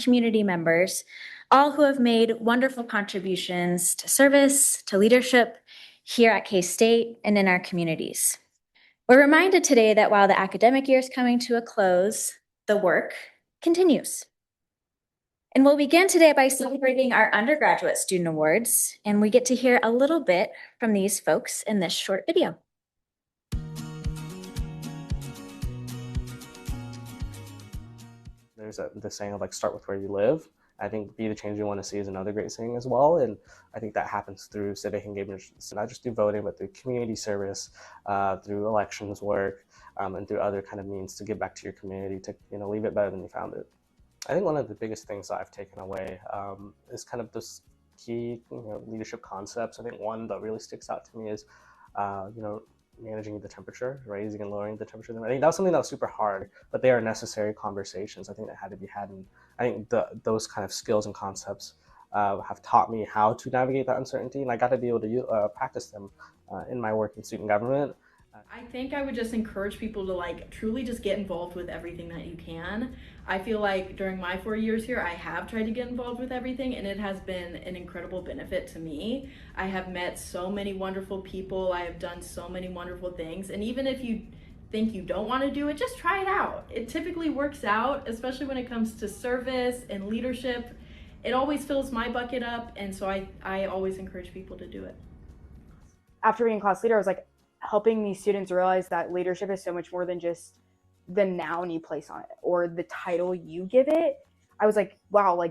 community members, all who have made wonderful contributions to service, to leadership here at K-State and in our communities. We're reminded today that while the academic year is coming to a close, the work continues. And we'll begin today by celebrating our undergraduate student awards, and we get to hear a little bit from these folks in this short video. There's the saying of start with where you live. I think be the change you want to see is another great saying as well. And I think that happens through civic engagement, so not just through voting, but through community service, through elections work, and through other kind of means to give back to your community to leave it better than you found it. I think one of the biggest things that I've taken away is kind of this key leadership concepts. I think one that really sticks out to me is managing the temperature, raising and lowering the temperature. I think that was something that was super hard, but they are necessary conversations. I think that had to be had, and I think those kind of skills and concepts have taught me how to navigate that uncertainty, and I got to be able to practice them in my work in student government. I think I would just encourage people to truly just get involved with everything that you can. I feel like during my 4 years here, I have tried to get involved with everything, and it has been an incredible benefit to me. I have met so many wonderful people. I have done so many wonderful things. And even if you think you don't want to do it, just try it out. It typically works out, especially when it comes to service and leadership. It always fills my bucket up, and so I always encourage people to do it. After being class leader, I was helping these students realize that leadership is so much more than just the noun you place on it or the title you give it. I was wow,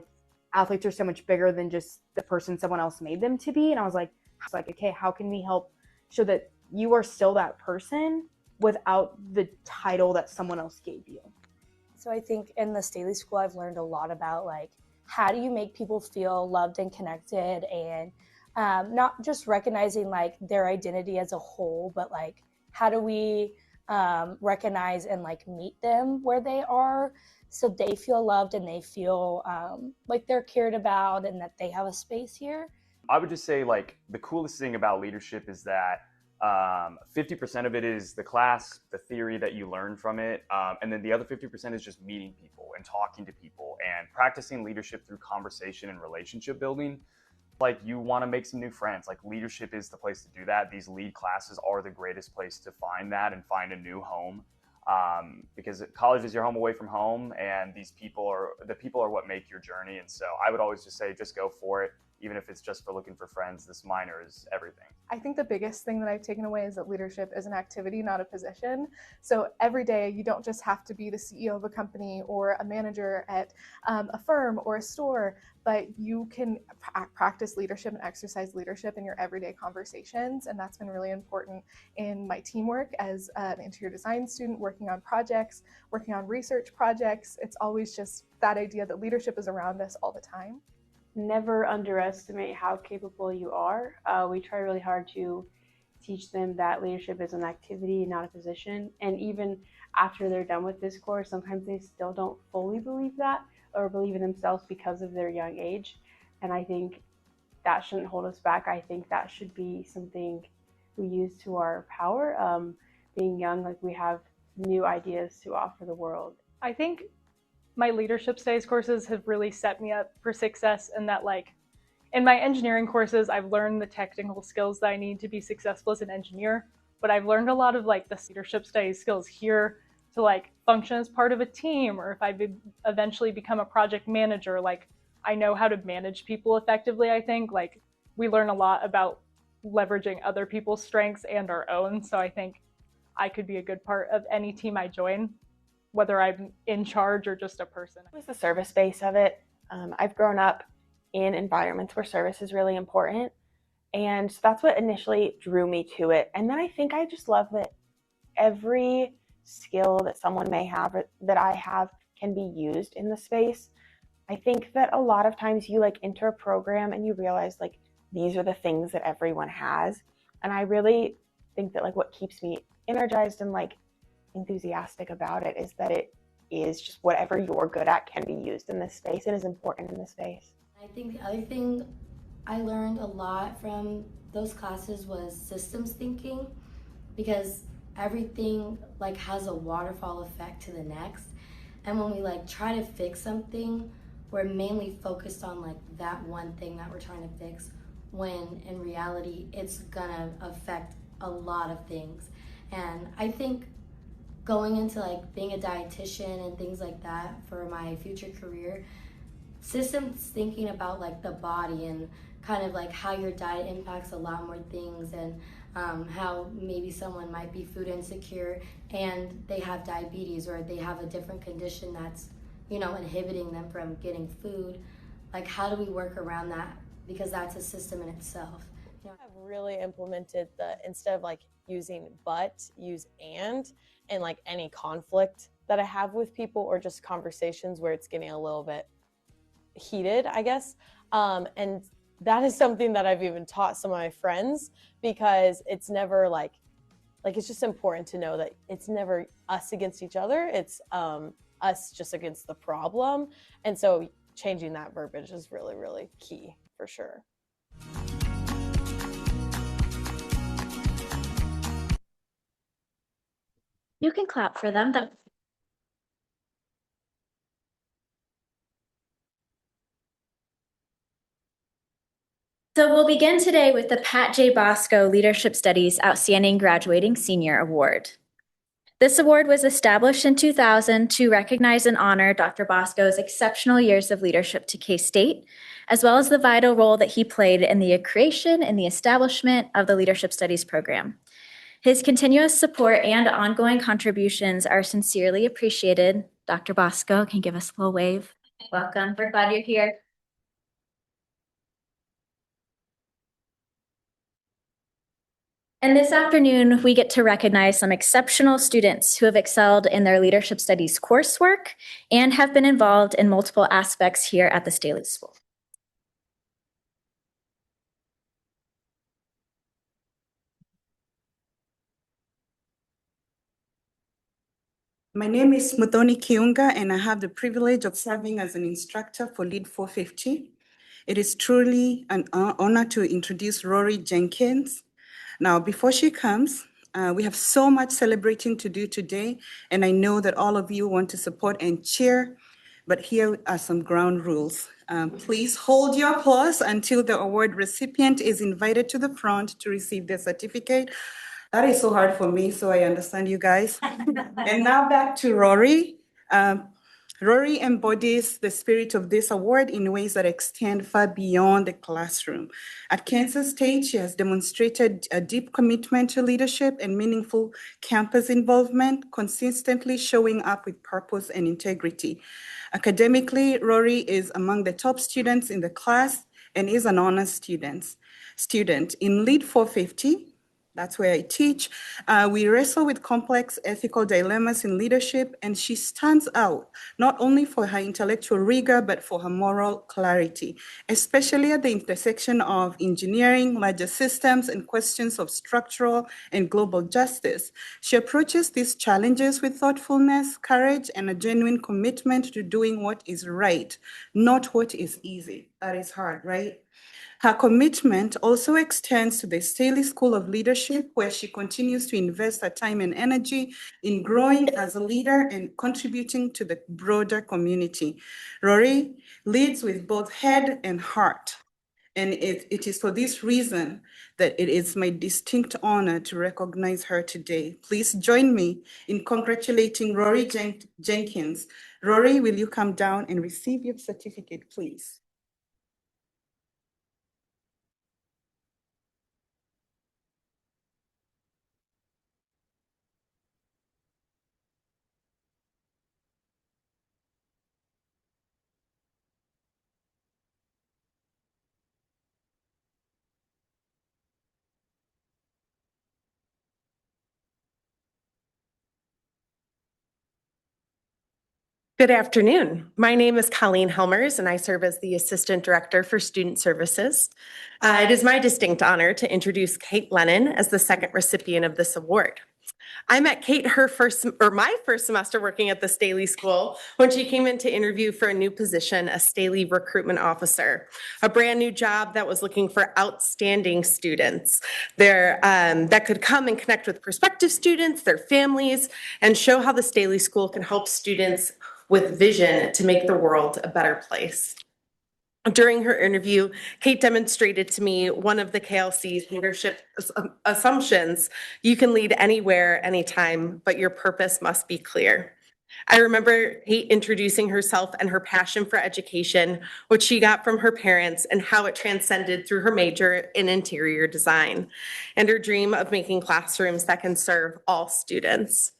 athletes are so much bigger than just the person someone else made them to be. And I was like, okay, how can we help show that you are still that person without the title that someone else gave you? So I think in the Staley School, I've learned a lot about how do you make people feel loved and connected, and not just recognizing their identity as a whole, but how do we recognize and meet them where they are so they feel loved and they feel like they're cared about and that they have a space here. I would just say the coolest thing about leadership is that 50% of it is the class, the theory that you learn from it, and then the other 50% is just meeting people and talking to people and practicing leadership through conversation and relationship building. You want to make some new friends. Leadership is the place to do that. These lead classes are the greatest place to find that and find a new home, because college is your home away from home, and the people are what make your journey. And so I would always just say, just go for it. Even if it's just for looking for friends, this minor is everything. I think the biggest thing that I've taken away is that leadership is an activity, not a position. So every day you don't just have to be the CEO of a company or a manager at a firm or a store, but you can practice leadership and exercise leadership in your everyday conversations. And that's been really important in my teamwork as an interior design student, working on projects, working on research projects. It's always just that idea that leadership is around us all the time. Never underestimate how capable you are. We try really hard to teach them that leadership is an activity, not a position. And even after they're done with this course, sometimes they still don't fully believe that or believe in themselves because of their young age. And I think that shouldn't hold us back. I think that should be something we use to our power. Being young, we have new ideas to offer the world. I think my leadership studies courses have really set me up for success, in that in my engineering courses, I've learned the technical skills that I need to be successful as an engineer, but I've learned a lot of the leadership studies skills here to function as part of a team, or if I eventually become a project manager, I know how to manage people effectively. I think we learn a lot about leveraging other people's strengths and our own. So I think I could be a good part of any team I join, whether I'm in charge or just a person. It was the service base of it. I've grown up in environments where service is really important. And so that's what initially drew me to it. And then I think I just love that every skill that someone may have or that I have can be used in the space. I think that a lot of times you enter a program and you realize these are the things that everyone has. And I really think that what keeps me energized and enthusiastic about it is that it is just whatever you're good at can be used in this space and is important in this space. I think the other thing I learned a lot from those classes was systems thinking, because everything has a waterfall effect to the next. And when we try to fix something, we're mainly focused on like that one thing that we're trying to fix, when in reality it's gonna affect a lot of things. And I think going into like being a dietitian and things like that for my future career, systems thinking about like the body and kind of like how your diet impacts a lot more things, and how maybe someone might be food insecure and they have diabetes, or they have a different condition that's, you know, inhibiting them from getting food. Like, how do we work around that? Because that's a system in itself. You know? I've really implemented the, instead of like using but, use and like any conflict that I have with people, or just conversations where it's getting a little bit heated, I guess. And that is something that I've even taught some of my friends, because it's never like it's just important to know that it's never us against each other. It's us just against the problem. And so changing that verbiage is really, really key for sure. You can clap for them. So we'll begin today with the Pat J. Bosco Leadership Studies Outstanding Graduating Senior Award. This award was established in 2000 to recognize and honor Dr. Bosco's exceptional years of leadership to K-State, as well as the vital role that he played in the creation and the establishment of the Leadership Studies program. His continuous support and ongoing contributions are sincerely appreciated. Dr. Bosco, can you give us a little wave? Welcome. We're glad you're here. And this afternoon, we get to recognize some exceptional students who have excelled in their leadership studies coursework and have been involved in multiple aspects here at the Staley School. My name is Muthoni Kiunga, and I have the privilege of serving as an instructor for Lead 450. It is truly an honor to introduce Rory Jenkins. Now, before she comes, we have so much celebrating to do today, and I know that all of you want to support and cheer, but here are some ground rules. Please hold your applause until the award recipient is invited to the front to receive their certificate. That is so hard for me, so I understand you guys. And now back to Rory. Rory embodies the spirit of this award in ways that extend far beyond the classroom. At Kansas State, she has demonstrated a deep commitment to leadership and meaningful campus involvement, consistently showing up with purpose and integrity. Academically, Rory is among the top students in the class and is an honors student. In Lead 450, that's where I teach. We wrestle with complex ethical dilemmas in leadership, and she stands out not only for her intellectual rigor, but for her moral clarity, especially at the intersection of engineering, larger systems, and questions of structural and global justice. She approaches these challenges with thoughtfulness, courage, and a genuine commitment to doing what is right, not what is easy. That is hard, right? Her commitment also extends to the Staley School of Leadership, where she continues to invest her time and energy in growing as a leader and contributing to the broader community. Rory leads with both head and heart. And it is for this reason that it is my distinct honor to recognize her today. Please join me in congratulating Rory Jenkins. Rory, will you come down and receive your certificate, please? Good afternoon. My name is Colleen Helmers, and I serve as the Assistant Director for Student Services. It is my distinct honor to introduce Kate Lennon as the second recipient of this award. I met Kate my first semester working at the Staley School when she came in to interview for a new position, a Staley recruitment officer, a brand new job that was looking for outstanding students there that could come and connect with prospective students, their families, and show how the Staley School can help students with vision to make the world a better place. During her interview, Kate demonstrated to me one of the KLC's leadership assumptions. You can lead anywhere, anytime, but your purpose must be clear. I remember Kate introducing herself and her passion for education, which she got from her parents, and how it transcended through her major in interior design, and her dream of making classrooms that can serve all students.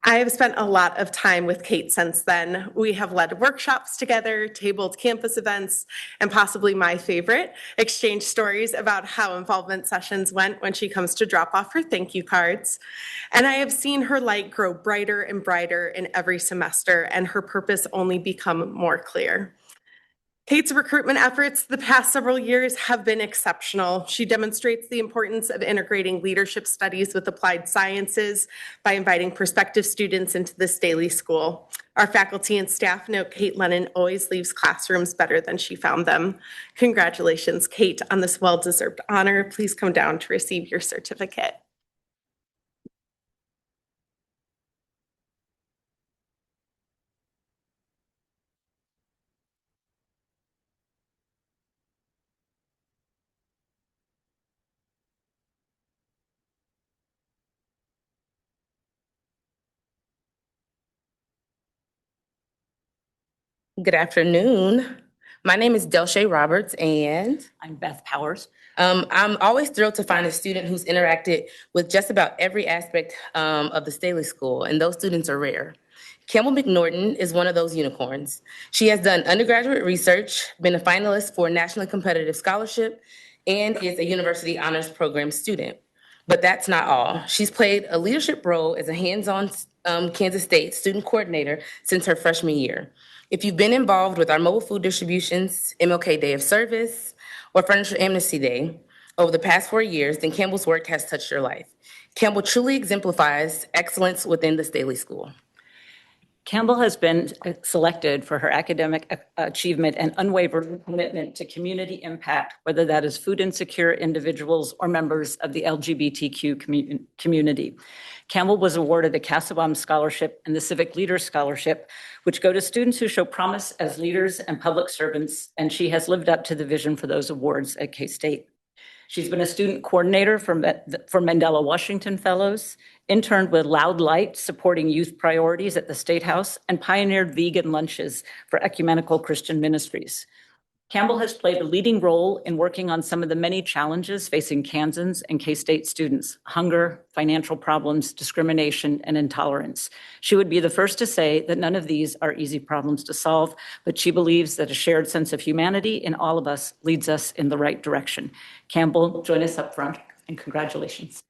I have spent a lot of time with Kate since then. We have led workshops together, tabled campus events, and possibly my favorite, exchanged stories about how involvement sessions went when she comes to drop off her thank you cards. And I have seen her light grow brighter and brighter in every semester, and her purpose only become more clear. Kate's recruitment efforts the past several years have been exceptional. She demonstrates the importance of integrating leadership studies with applied sciences by inviting prospective students into the Staley School. Our faculty and staff note Kate Lennon always leaves classrooms better than she found them. Congratulations, Kate, on this well-deserved honor. Please come down to receive your certificate. Good afternoon. My name is Delshay Roberts, and I'm Beth Powers. I'm always thrilled to find a student who's interacted with just about every aspect of the Staley School, and those students are rare. Campbell McNorton is one of those unicorns. She has done undergraduate research, been a finalist for a nationally competitive scholarship, and is a University Honors Program student. But that's not all. She's played a leadership role as a hands-on Kansas State student coordinator since her freshman year. If you've been involved with our mobile food distributions, MLK Day of Service, or Furniture Amnesty Day over the past 4 years, then Campbell's work has touched your life. Campbell truly exemplifies excellence within the Staley School. Campbell has been selected for her academic achievement and unwavering commitment to community impact, whether that is food insecure individuals or members of the LGBTQ community. Campbell was awarded the Cassabaum Scholarship and the Civic Leaders Scholarship, which go to students who show promise as leaders and public servants, and she has lived up to the vision for those awards at K-State. She's been a student coordinator for Mandela Washington Fellows, interned with Loud Light, supporting youth priorities at the State House, and pioneered vegan lunches for Ecumenical Christian Ministries. Campbell has played a leading role in working on some of the many challenges facing Kansans and K-State students: hunger, financial problems, discrimination, and intolerance. She would be the first to say that none of these are easy problems to solve, but she believes that a shared sense of humanity in all of us leads us in the right direction. Campbell, join us up front, and congratulations.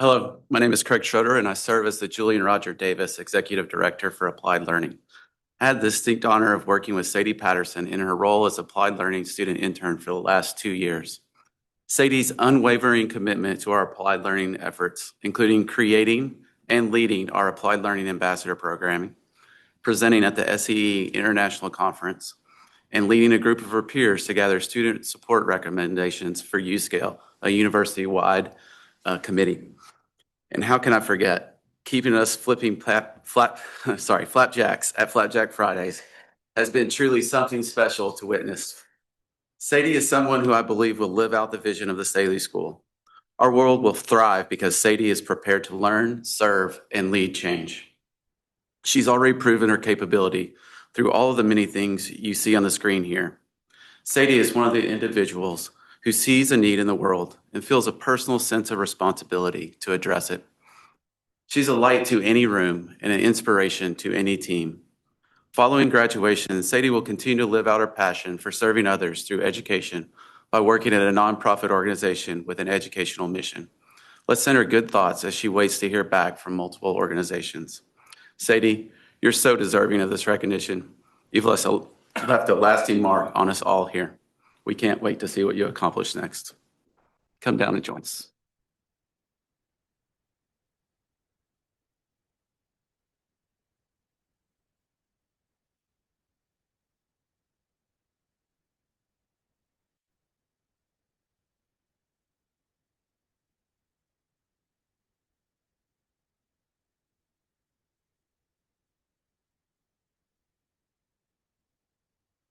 Hello, my name is Craig Schroeder, and I serve as the Julian Roger Davis Executive Director for Applied Learning. I had the distinct honor of working with Sadie Patterson in her role as Applied Learning student intern for the last 2 years. Sadie's unwavering commitment to our applied learning efforts, including creating and leading our Applied Learning Ambassador programming, presenting at the SEE International Conference, and leading a group of her peers to gather student support recommendations for UScale, a university-wide committee. And how can I forget, keeping us flipping flapjacks at Flapjack Fridays has been truly something special to witness. Sadie is someone who I believe will live out the vision of the Staley School. Our world will thrive because Sadie is prepared to learn, serve, and lead change. She's already proven her capability through all of the many things you see on the screen here. Sadie is one of the individuals who sees a need in the world and feels a personal sense of responsibility to address it. She's a light to any room and an inspiration to any team. Following graduation, Sadie will continue to live out her passion for serving others through education by working at a nonprofit organization with an educational mission. Let's send her good thoughts as she waits to hear back from multiple organizations. Sadie, you're so deserving of this recognition. You've left left a lasting mark on us all here. We can't wait to see what you accomplish next. Come down and join us.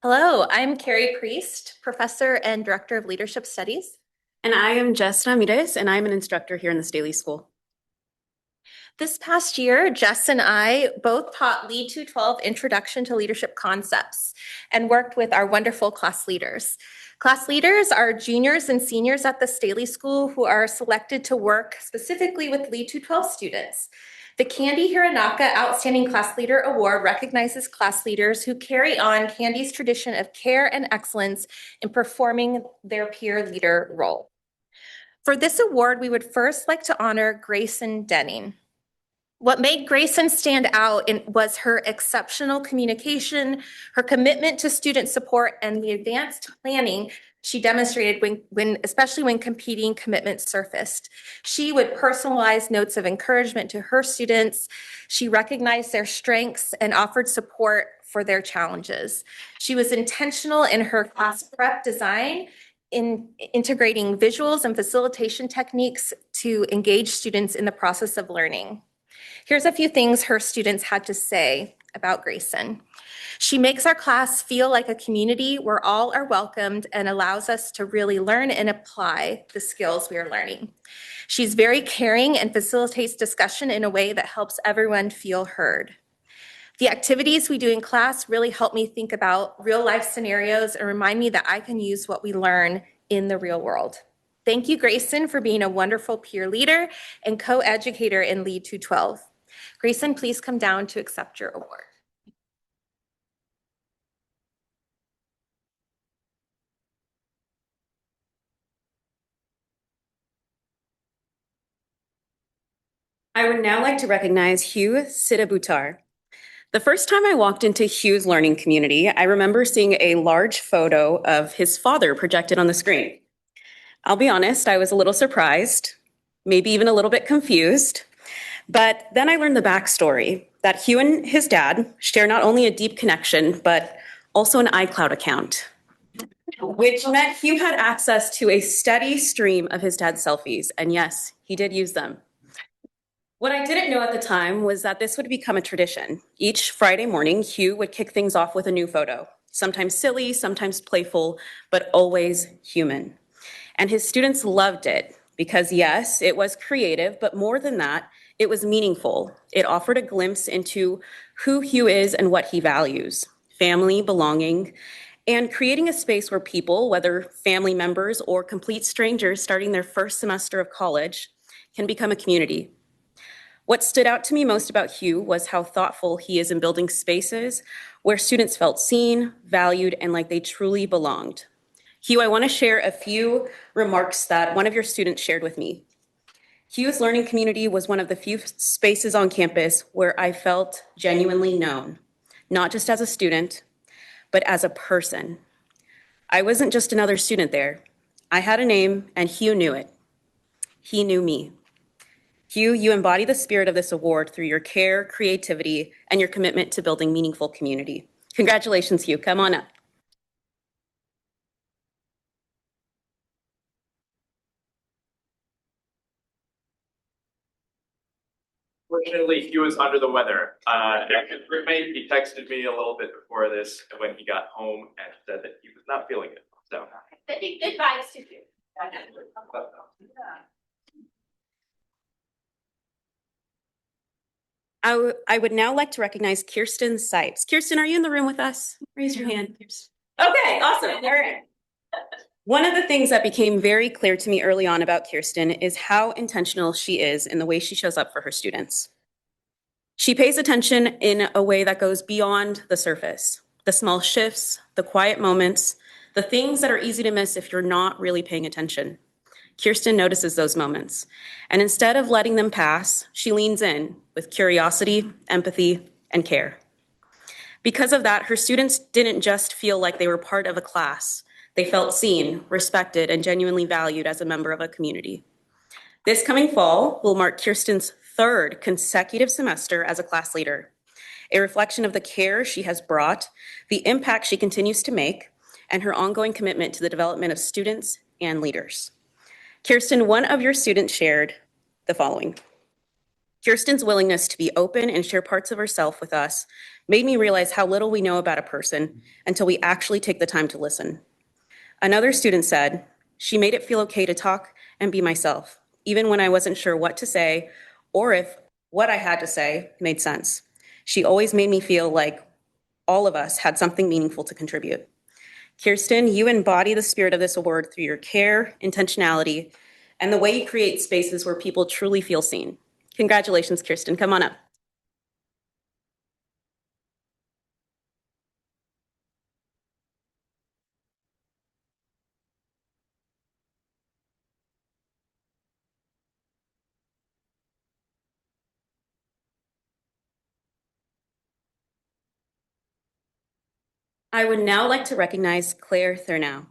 Hello, I'm Carrie Priest, Professor and Director of Leadership Studies. And I am Jess Ramirez, and I'm an instructor here in the Staley School. This past year, Jess and I both taught Lead 212 Introduction to Leadership Concepts and worked with our wonderful class leaders. Class leaders are juniors and seniors at the Staley School who are selected to work specifically with Lead 212 students. The Candy Hironaka Outstanding Class Leader Award recognizes class leaders who carry on Candy's tradition of care and excellence in performing their peer leader role. For this award, we would first like to honor Grayson Denning. What made Grayson stand out was her exceptional communication, her commitment to student support, and the advanced planning she demonstrated especially when competing commitments surfaced. She would personalize notes of encouragement to her students. She recognized their strengths and offered support for their challenges. She was intentional in her class prep design, in integrating visuals and facilitation techniques to engage students in the process of learning. Here's a few things her students had to say about Grayson. She makes our class feel like a community where all are welcomed and allows us to really learn and apply the skills we are learning. She's very caring and facilitates discussion in a way that helps everyone feel heard. The activities we do in class really help me think about real life scenarios and remind me that I can use what we learn in the real world. Thank you, Grayson, for being a wonderful peer leader and co-educator in Lead 212. Grayson, please come down to accept your award. I would now like to recognize Hugh Sidabutar. The first time I walked into Hugh's learning community, I remember seeing a large photo of his father projected on the screen. I'll be honest, I was a little surprised, maybe even a little bit confused, but then I learned the backstory, that Hugh and his dad share not only a deep connection, but also an iCloud account, which meant Hugh had access to a steady stream of his dad's selfies, and yes, he did use them. What I didn't know at the time was that this would become a tradition. Each Friday morning, Hugh would kick things off with a new photo, sometimes silly, sometimes playful, but always human. And his students loved it because, yes, it was creative, but more than that, it was meaningful. It offered a glimpse into who Hugh is and what he values: family, belonging, and creating a space where people, whether family members or complete strangers starting their first semester of college, can become a community. What stood out to me most about Hugh was how thoughtful he is in building spaces where students felt seen, valued, and like they truly belonged. Hugh, I want to share a few remarks that one of your students shared with me. Hugh's learning community was one of the few spaces on campus where I felt genuinely known, not just as a student, but as a person. I wasn't just another student there. I had a name, and Hugh knew it. He knew me. Hugh, you embody the spirit of this award through your care, creativity, and your commitment to building meaningful community. Congratulations, Hugh. Come on up. Fortunately, he was under the weather. His roommate, he texted me a little bit before this when he got home and said that he was not feeling it. So, Good vibes to you. I would now like to recognize Kirsten Sipes. Kirsten, are you in the room with us? Raise your hand. Okay, awesome. All right. One of the things that became very clear to me early on about Kirsten is how intentional she is in the way she shows up for her students. She pays attention in a way that goes beyond the surface, the small shifts, the quiet moments, the things that are easy to miss if you're not really paying attention. Kirsten notices those moments, and instead of letting them pass, she leans in with curiosity, empathy, and care. Because of that, her students didn't just feel like they were part of a class. They felt seen, respected, and genuinely valued as a member of a community. This coming fall will mark Kirsten's third consecutive semester as a class leader, a reflection of the care she has brought, the impact she continues to make, and her ongoing commitment to the development of students and leaders. Kirsten, one of your students shared the following. Kirsten's willingness to be open and share parts of herself with us made me realize how little we know about a person until we actually take the time to listen. Another student said, she made it feel okay to talk and be myself, even when I wasn't sure what to say or if what I had to say made sense. She always made me feel like all of us had something meaningful to contribute. Kirsten, you embody the spirit of this award through your care, intentionality, and the way you create spaces where people truly feel seen. Congratulations, Kirsten. Come on up. I would now like to recognize Claire Thurnow.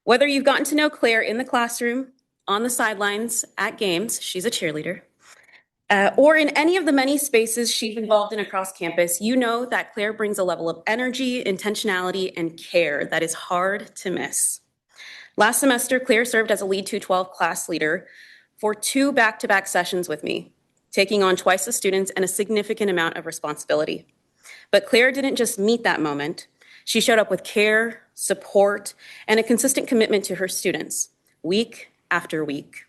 Whether you've gotten to know Claire in the classroom, on the sidelines, at games, she's a cheerleader, or in any of the many spaces she's involved in across campus, you know that Claire brings a level of energy, intentionality, and care that is hard to miss. Last semester, Claire served as a Lead 212 class leader for 2 back-to-back sessions with me, taking on twice the students and a significant amount of responsibility. But Claire didn't just meet that moment. She showed up with care, support, and a consistent commitment to her students, week after week.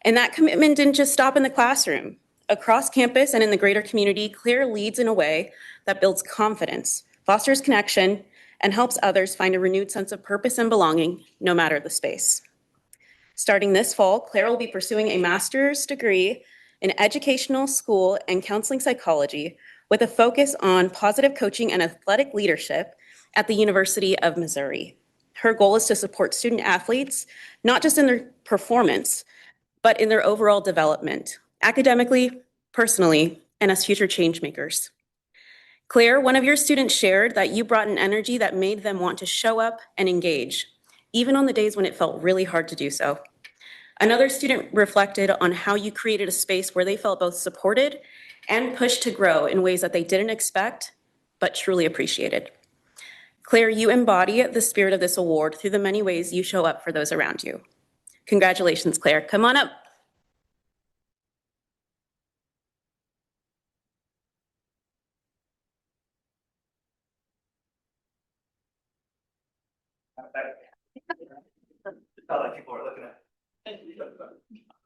And that commitment didn't just stop in the classroom. Across campus and in the greater community, Claire leads in a way that builds confidence, fosters connection, and helps others find a renewed sense of purpose and belonging, no matter the space. Starting this fall, Claire will be pursuing a master's degree in educational, school, and counseling psychology with a focus on positive coaching and athletic leadership at the University of Missouri. Her goal is to support student athletes, not just in their performance, but in their overall development, academically, personally, and as future change makers. Claire, one of your students shared that you brought an energy that made them want to show up and engage, even on the days when it felt really hard to do so. Another student reflected on how you created a space where they felt both supported and pushed to grow in ways that they didn't expect, but truly appreciated. Claire, you embody the spirit of this award through the many ways you show up for those around you. Congratulations, Claire. Come on up.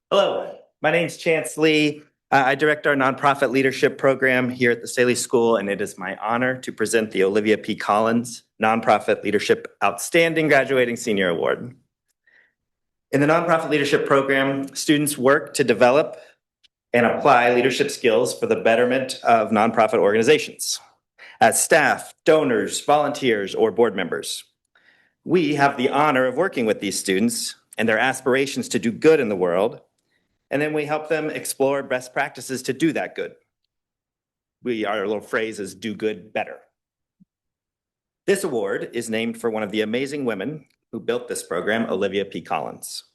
Hello, my name's Chance Lee. I direct our nonprofit leadership program here at the Staley School, and it is my honor to present the Olivia P. Collins Nonprofit Leadership Outstanding Graduating Senior Award. In the nonprofit leadership program, students work to develop and apply leadership skills for the betterment of nonprofit organizations as staff, donors, volunteers, or board members. We have the honor of working with these students and their aspirations to do good in the world, and then we help them explore best practices to do that good. Our little phrase is do good better. This award is named for one of the amazing women who built this program, Olivia P. Collins.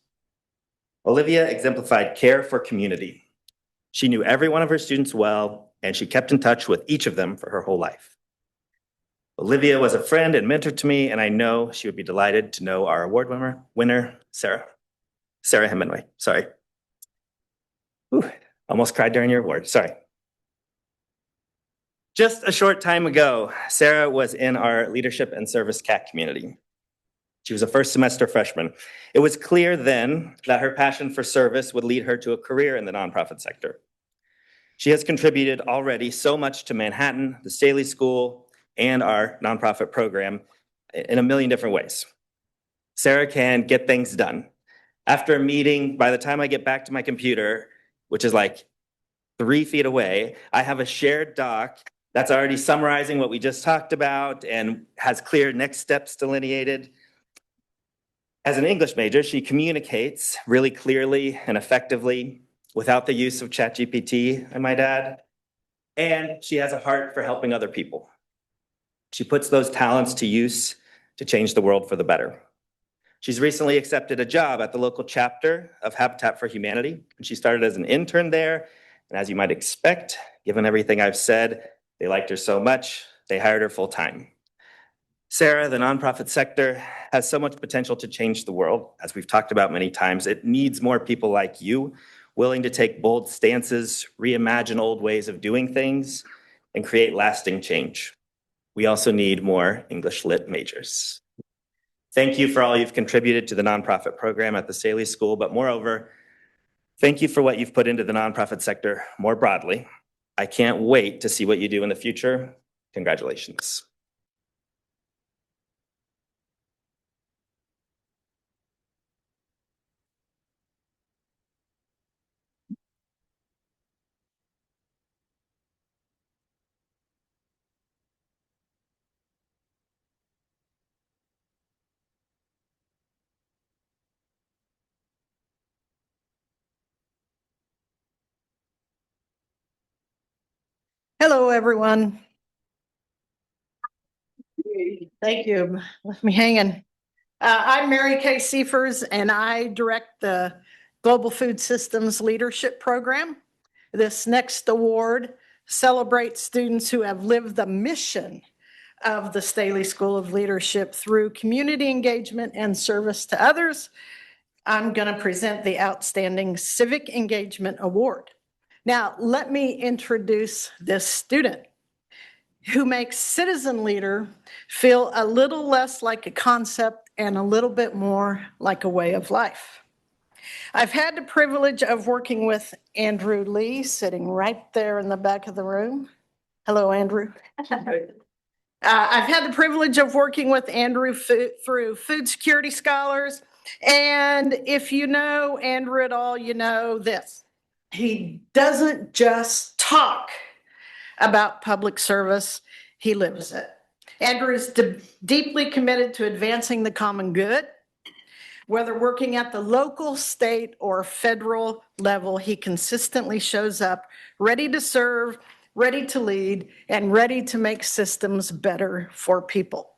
Olivia exemplified care for community. She knew every one of her students well, and she kept in touch with each of them for her whole life. Olivia was a friend and mentor to me, and I know she would be delighted to know our award winner, Sarah Hemingway, sorry. Ooh, almost cried during your award, sorry. Just a short time ago, Sarah was in our leadership and service CAC community. She was a first semester freshman. It was clear then that her passion for service would lead her to a career in the nonprofit sector. She has contributed already so much to Manhattan, the Staley School, and our nonprofit program in a million different ways. Sarah can get things done. After a meeting, by the time I get back to my computer, which is like 3 feet away, I have a shared doc that's already summarizing what we just talked about and has clear next steps delineated. As an English major, she communicates really clearly and effectively without the use of ChatGPT, I might add, and she has a heart for helping other people. She puts those talents to use to change the world for the better. She's recently accepted a job at the local chapter of Habitat for Humanity, and she started as an intern there. And as you might expect, given everything I've said, they liked her so much, they hired her full time. Sarah, the nonprofit sector has so much potential to change the world. As we've talked about many times, it needs more people like you, willing to take bold stances, reimagine old ways of doing things, and create lasting change. We also need more English Lit majors. Thank you for all you've contributed to the nonprofit program at the Staley School, but moreover, thank you for what you've put into the nonprofit sector more broadly. I can't wait to see what you do in the future. Congratulations. Hello, everyone. Thank you. Left me hanging. I'm Mary Kay Seifers, and I direct the Global Food Systems Leadership Program. This next award celebrates students who have lived the mission of the Staley School of Leadership through community engagement and service to others. I'm going to present the Outstanding Civic Engagement Award. Now, let me introduce this student who makes citizen leader feel a little less like a concept and a little bit more like a way of life. I've had the privilege of working with Andrew Lee, sitting right there in the back of the room. Hello, Andrew. I've had the privilege of working with Andrew through Food Security Scholars. And if you know Andrew at all, you know this. He doesn't just talk about public service, he lives it. Andrew is deeply committed to advancing the common good. Whether working at the local, state, or federal level, he consistently shows up ready to serve, ready to lead, and ready to make systems better for people.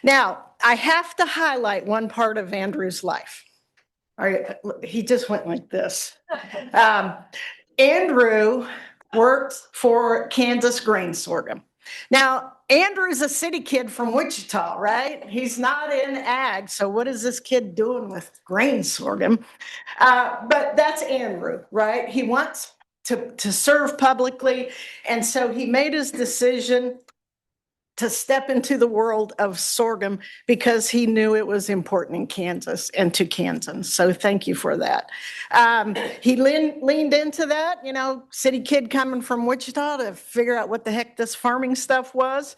Now, I have to highlight one part of Andrew's life. All right, he just went like this. Andrew works for Kansas Grain Sorghum. Now, Andrew's a city kid from Wichita, right? He's not in ag, so what is this kid doing with grain sorghum? But that's Andrew, right? He wants to serve publicly, and so he made his decision to step into the world of sorghum because he knew it was important in Kansas and to Kansans. So thank you for that. He leaned into that, you know, city kid coming from Wichita to figure out what the heck this farming stuff was.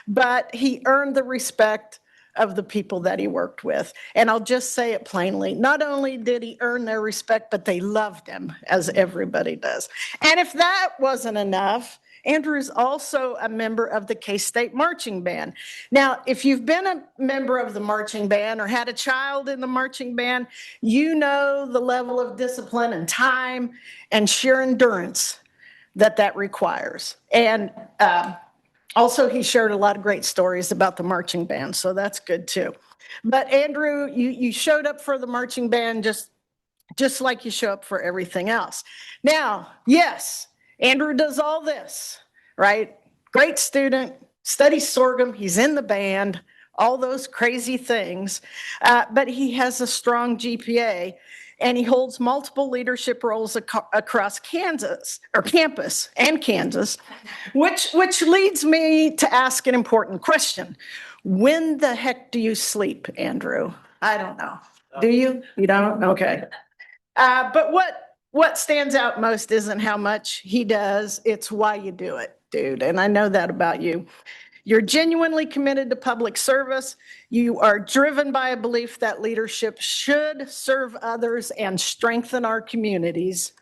But he earned the respect of the people that he worked with. And I'll just say it plainly. Not only did he earn their respect, but they loved him, as everybody does. And if that wasn't enough, Andrew is also a member of the K-State Marching Band. Now, if you've been a member of the marching band or had a child in the marching band, you know the level of discipline and time and sheer endurance that requires. And also, he shared a lot of great stories about the marching band, so that's good too. But Andrew, you showed up for the marching band just like you show up for everything else. Now, yes, Andrew does all this, right? Great student, studies sorghum, he's in the band, all those crazy things, but he has a strong GPA and he holds multiple leadership roles across Kansas, or campus and Kansas, which leads me to ask an important question. When the heck do you sleep, Andrew? I don't know. Do you? You don't? Okay. But what stands out most isn't how much he does, it's why you do it, dude. And I know that about you. You're genuinely committed to public service. You are driven by a belief that leadership should serve others and strengthen our communities.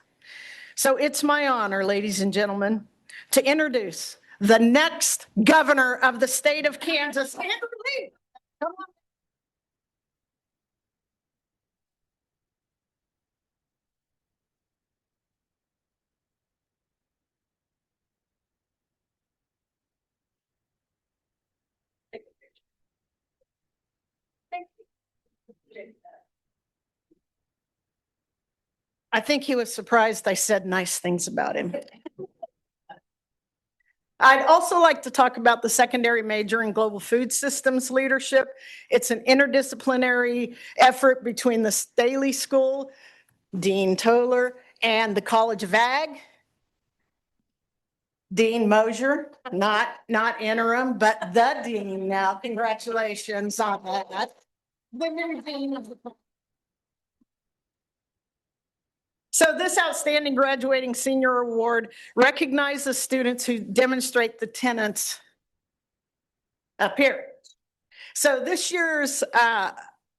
So it's my honor, ladies and gentlemen, to introduce the next governor of the state of Kansas, Andrew Lee. Come on. I think he was surprised I said nice things about him. I'd also like to talk about the secondary major in global food systems leadership. It's an interdisciplinary effort between the Staley School, Dean Toller, and the College of Ag. Dean Mosier, not interim, but the dean now. Congratulations on that. The new dean of the. So this outstanding graduating senior award recognizes students who demonstrate the tenets up here. So this year's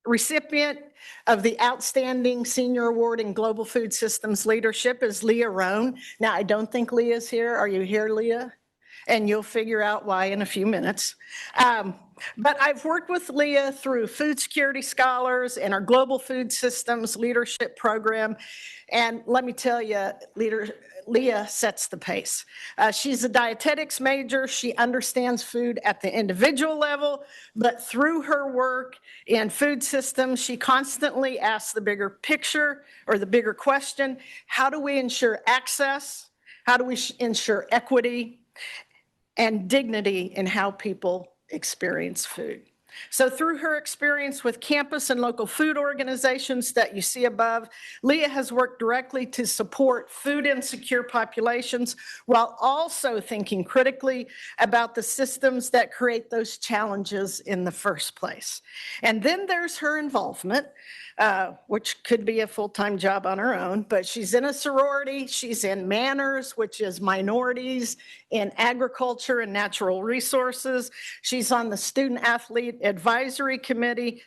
recipient of the Outstanding Senior Award in Global Food Systems Leadership is Leah Roan. Now, I don't think Leah's here. Are you here, Leah? And you'll figure out why in a few minutes. But I've worked with Leah through Food Security Scholars and our Global Food Systems Leadership Program. And let me tell you, Leah sets the pace. She's a dietetics major. She understands food at the individual level, but through her work in food systems, she constantly asks the bigger picture or the bigger question: how do we ensure access? How do we ensure equity and dignity in how people experience food? So through her experience with campus and local food organizations that you see above, Leah has worked directly to support food insecure populations while also thinking critically about the systems that create those challenges in the first place. And then there's her involvement, which could be a full-time job on her own, but she's in a sorority, she's in Manners, which is minorities in agriculture and natural resources. She's on the Student Athlete Advisory Committee,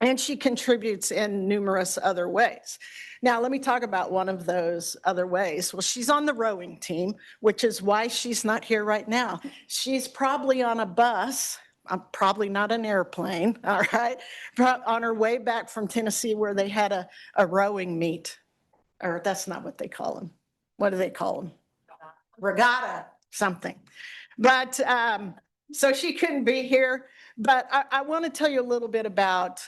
and she contributes in numerous other ways. Now, let me talk about one of those other ways. Well, she's on the rowing team, which is why she's not here right now. She's probably on a bus, probably not an airplane, all right, on her way back from Tennessee where they had a rowing meet, or that's not what they call them. What do they call them? Regatta, something. But so she couldn't be here, but I want to tell you a little bit about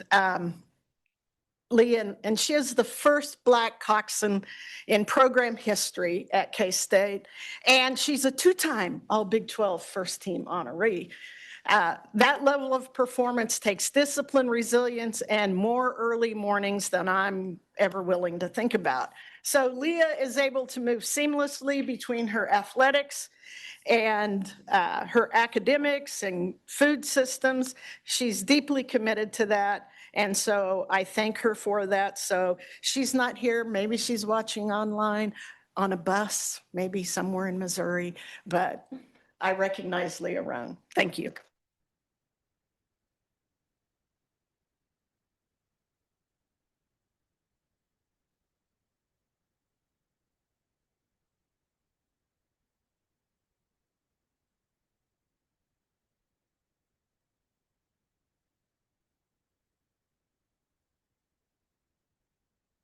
Leah, and she is the first Black coxswain in program history at K-State, and she's a two-time All Big 12 first team honoree. That level of performance takes discipline, resilience, and more early mornings than I'm ever willing to think about. So Leah is able to move seamlessly between her athletics and her academics and food systems. She's deeply committed to that. And so I thank her for that. So she's not here. Maybe she's watching online on a bus, maybe somewhere in Missouri, but I recognize Leah Roan. Thank you.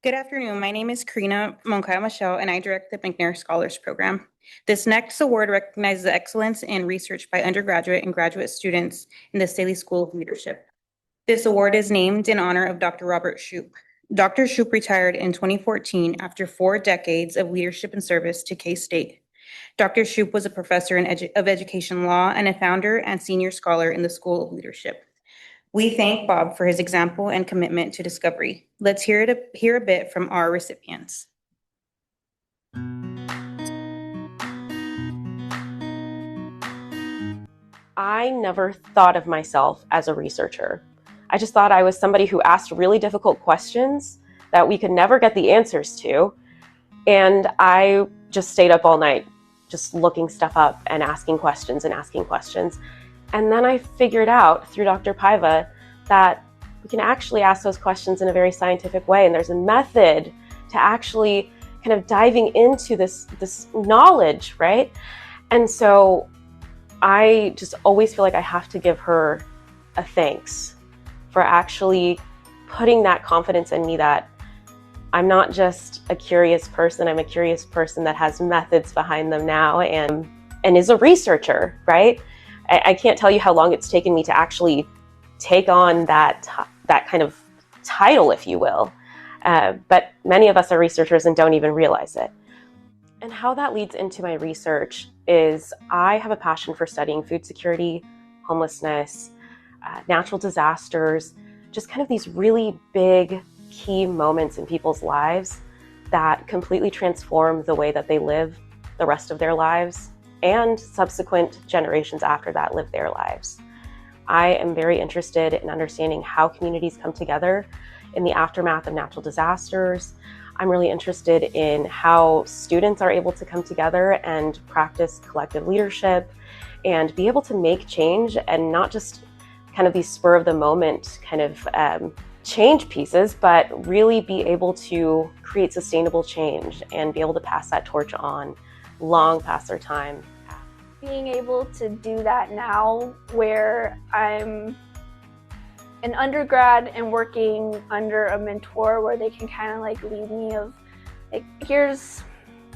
Good afternoon. My name is Karina Moncaya Michelle, and I direct the McNair Scholars Program. This next award recognizes excellence in research by undergraduate and graduate students in the Staley School of Leadership. This award is named in honor of Dr. Robert Shoup. Dr. Shoup retired in 2014 after 4 decades of leadership and service to K-State. Dr. Shoup was a professor of education law and a founder and senior scholar in the School of Leadership. We thank Bob for his example and commitment to discovery. Let's hear a bit from our recipients. I never thought of myself as a researcher. I just thought I was somebody who asked really difficult questions that we could never get the answers to. And I just stayed up all night, just looking stuff up and asking questions and asking questions. And then I figured out through Dr. Paiva that we can actually ask those questions in a very scientific way. And there's a method to actually kind of diving into this knowledge, right? And so I just always feel like I have to give her a thanks for actually putting that confidence in me that I'm not just a curious person, I'm a curious person that has methods behind them now and is a researcher, right? I can't tell you how long it's taken me to actually take on that kind of title, if you will. But many of us are researchers and don't even realize it. And how that leads into my research is I have a passion for studying food security, homelessness, natural disasters, just kind of these really big key moments in people's lives that completely transform the way that they live the rest of their lives and subsequent generations after that live their lives. I am very interested in understanding how communities come together in the aftermath of natural disasters. I'm really interested in how students are able to come together and practice collective leadership and be able to make change, and not just kind of these spur of the moment kind of change pieces, but really be able to create sustainable change and be able to pass that torch on long past their time. Being able to do that now, where I'm an undergrad and working under a mentor where they can kind of like lead me of like, here's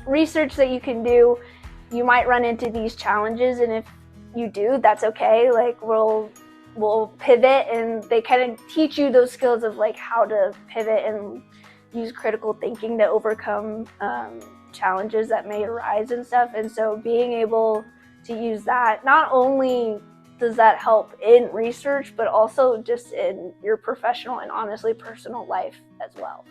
research that you can do. You might run into these challenges, and if you do, that's okay. Like we'll pivot, and they kind of teach you those skills of like how to pivot and use critical thinking to overcome challenges that may arise and stuff. And so being able to use that, not only does that help in research, but also just in your professional and honestly personal life as well.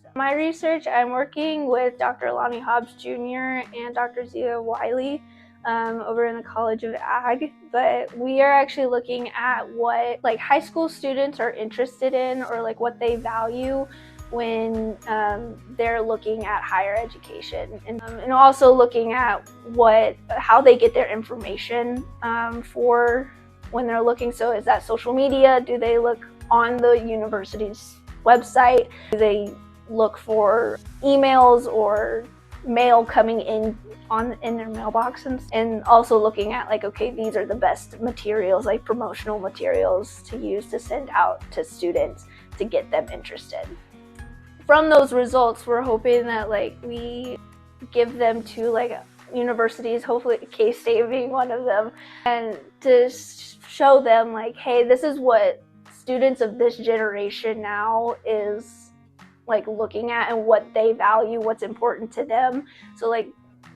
So my research, I'm working with Dr. Lonnie Hobbs Jr. and Dr. Zia Wiley over in the College of Ag, but we are actually looking at what like high school students are interested in, or like what they value when they're looking at higher education, and also looking at how they get their information for when they're looking. So is that social media? Do they look on the university's website? Do they look for emails or mail coming in their mailbox? And also looking at like, okay, these are the best materials, like promotional materials to use to send out to students to get them interested. From those results, we're hoping that like we give them to like universities, hopefully K-State being one of them, and to show them like, hey, this is what students of this generation now is like looking at and what they value, what's important to them. So like,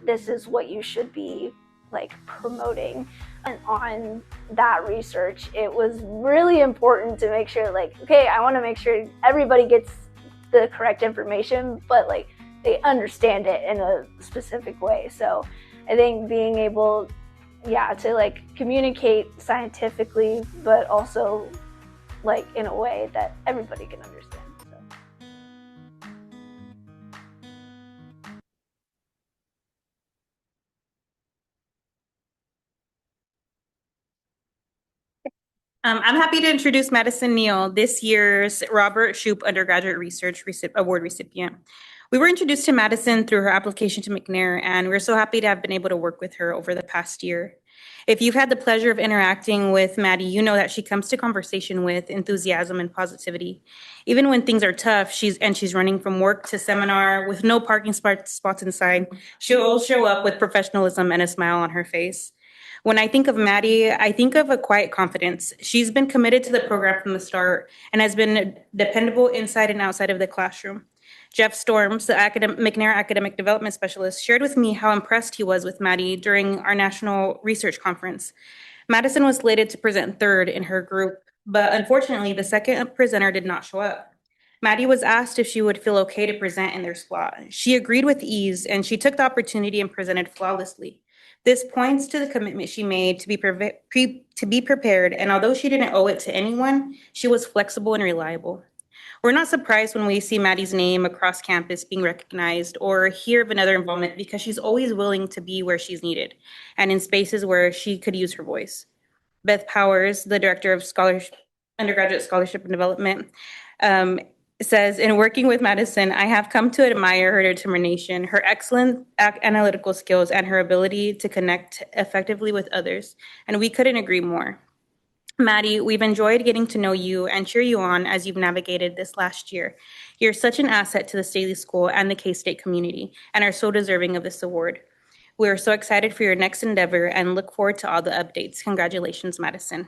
this is what you should be like promoting. And on that research, it was really important to make sure like, okay, I want to make sure everybody gets the correct information, but like they understand it in a specific way. So I think being able, to like communicate scientifically, but also like in a way that everybody can understand. I'm happy to introduce Madison Neal, this year's Robert Shoup Undergraduate Research Award recipient. We were introduced to Madison through her application to McNair, and we're so happy to have been able to work with her over the past year. If you've had the pleasure of interacting with Maddie, you know that she comes to conversation with enthusiasm and positivity. Even when things are tough, she's running from work to seminar with no parking spots inside, she'll show up with professionalism and a smile on her face. When I think of Maddie, I think of a quiet confidence. She's been committed to the program from the start and has been dependable inside and outside of the classroom. Jeff Storms, the McNair Academic Development Specialist, shared with me how impressed he was with Maddie during our national research conference. Madison was slated to present third in her group, but unfortunately, the second presenter did not show up. Maddie was asked if she would feel okay to present in their slot. She agreed with ease, and she took the opportunity and presented flawlessly. This points to the commitment she made to be prepared, and although she didn't owe it to anyone, she was flexible and reliable. We're not surprised when we see Maddie's name across campus being recognized or hear of another involvement, because she's always willing to be where she's needed and in spaces where she could use her voice. Beth Powers, the director of undergraduate scholarship and development, says, in working with Madison, I have come to admire her determination, her excellent analytical skills, and her ability to connect effectively with others. And we couldn't agree more. Maddie, we've enjoyed getting to know you and cheer you on as you've navigated this last year. You're such an asset to the Staley School and the K-State community, and are so deserving of this award. We are so excited for your next endeavor and look forward to all the updates. Congratulations, Madison.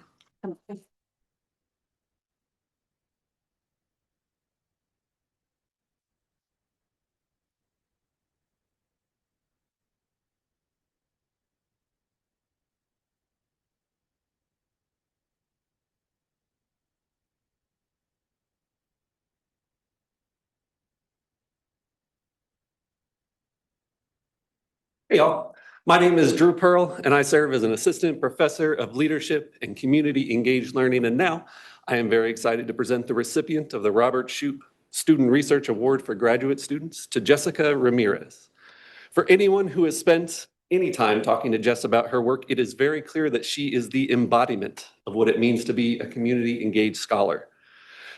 Hey, y'all. My name is Drew Pearl, and I serve as an assistant professor of leadership and community engaged learning. And now I am very excited to present the recipient of the Robert Shoup Student Research Award for graduate students to Jessica Ramirez. For anyone who has spent any time talking to Jess about her work, it is very clear that she is the embodiment of what it means to be a community engaged scholar.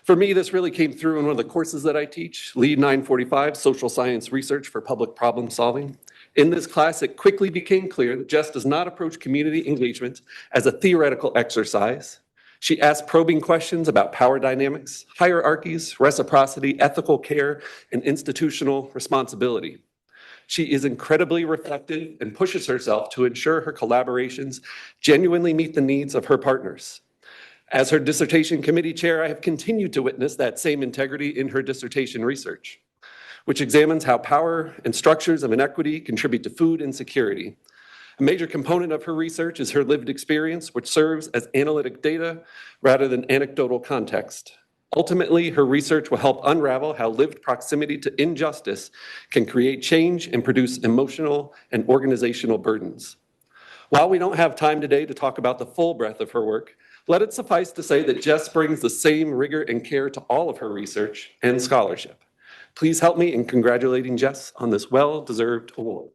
For me, this really came through in one of the courses that I teach, Lead 945, Social Science Research for Public Problem Solving. In this class, it quickly became clear that Jess does not approach community engagement as a theoretical exercise. She asks probing questions about power dynamics, hierarchies, reciprocity, ethical care, and institutional responsibility. She is incredibly reflective and pushes herself to ensure her collaborations genuinely meet the needs of her partners. As her dissertation committee chair, I have continued to witness that same integrity in her dissertation research, which examines how power and structures of inequity contribute to food insecurity. A major component of her research is her lived experience, which serves as analytic data rather than anecdotal context. Ultimately, her research will help unravel how lived proximity to injustice can create change and produce emotional and organizational burdens. While we don't have time today to talk about the full breadth of her work, let it suffice to say that Jess brings the same rigor and care to all of her research and scholarship. Please help me in congratulating Jess on this well-deserved award.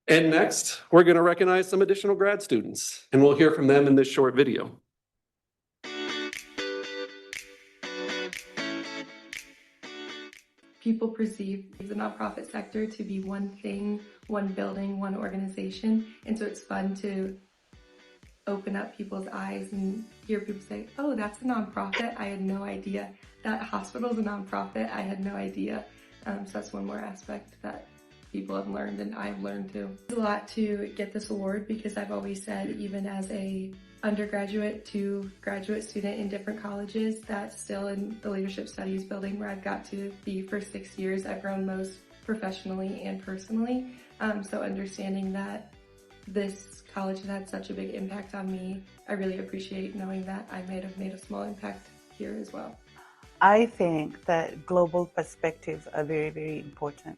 And next, we're going to recognize some additional grad students, and we'll hear from them in this short video. People perceive the nonprofit sector to be one thing, one building, one organization. And so it's fun to open up people's eyes and hear people say, oh, that's a nonprofit. I had no idea. That hospital is a nonprofit. I had no idea. So that's one more aspect that people have learned and I've learned too. It's a lot to get this award because I've always said, even as a undergraduate to graduate student in different colleges, that still in the leadership studies building where I've got to be for 6 years, I've grown most professionally and personally. So understanding that this college has had such a big impact on me, I really appreciate knowing that I might have made a small impact here as well. I think that global perspectives are very, very important.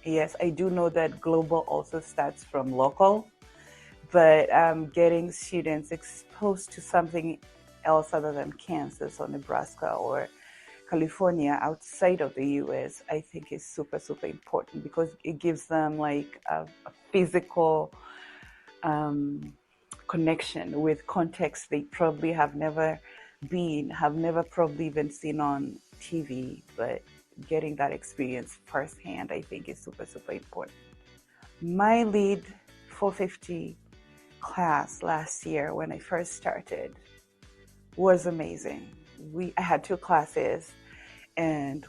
Yes, I do know that global also starts from local, but getting students exposed to something else other than Kansas or Nebraska or California outside of the US, I think is super, super important because it gives them like a physical connection with context they probably have never probably even seen on TV, but getting that experience firsthand, I think is super, super important. My Lead 450 class last year when I first started was amazing. I had 2 classes and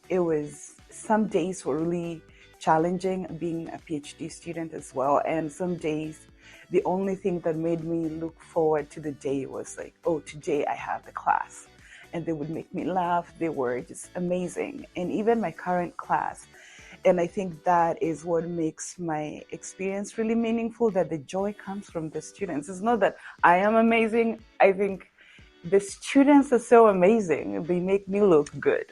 it was, some days were really challenging being a PhD student as well. And some days, the only thing that made me look forward to the day was like, oh, today I have the class. And they would make me laugh. They were just amazing. And even my current class. And I think that is what makes my experience really meaningful, that the joy comes from the students. It's not that I am amazing. I think the students are so amazing. They make me look good.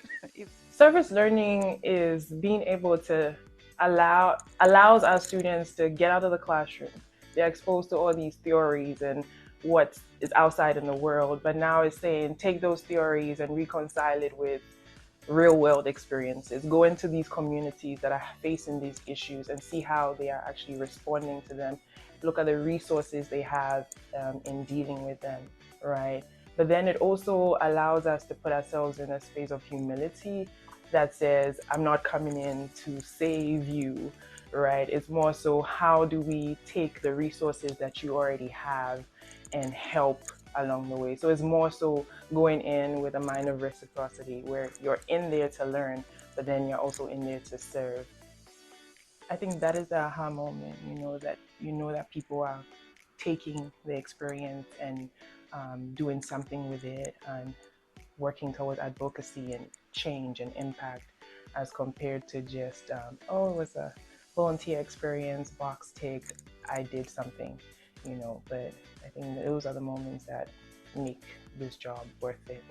Service learning is being able to allows our students to get out of the classroom. They're exposed to all these theories and what is outside in the world, but now it's saying take those theories and reconcile it with real world experiences. Go into these communities that are facing these issues and see how they are actually responding to them. Look at the resources they have in dealing with them, right? But then it also allows us to put ourselves in a space of humility that says, I'm not coming in to save you, right? It's more so, how do we take the resources that you already have and help along the way? So it's more so going in with a mind of reciprocity where you're in there to learn, but then you're also in there to serve. I think that is the aha moment, you know that people are taking the experience and doing something with it and working towards advocacy and change and impact, as compared to just, oh, it was a volunteer experience, box tick. I did something, but I think those are the moments that make this job worth it.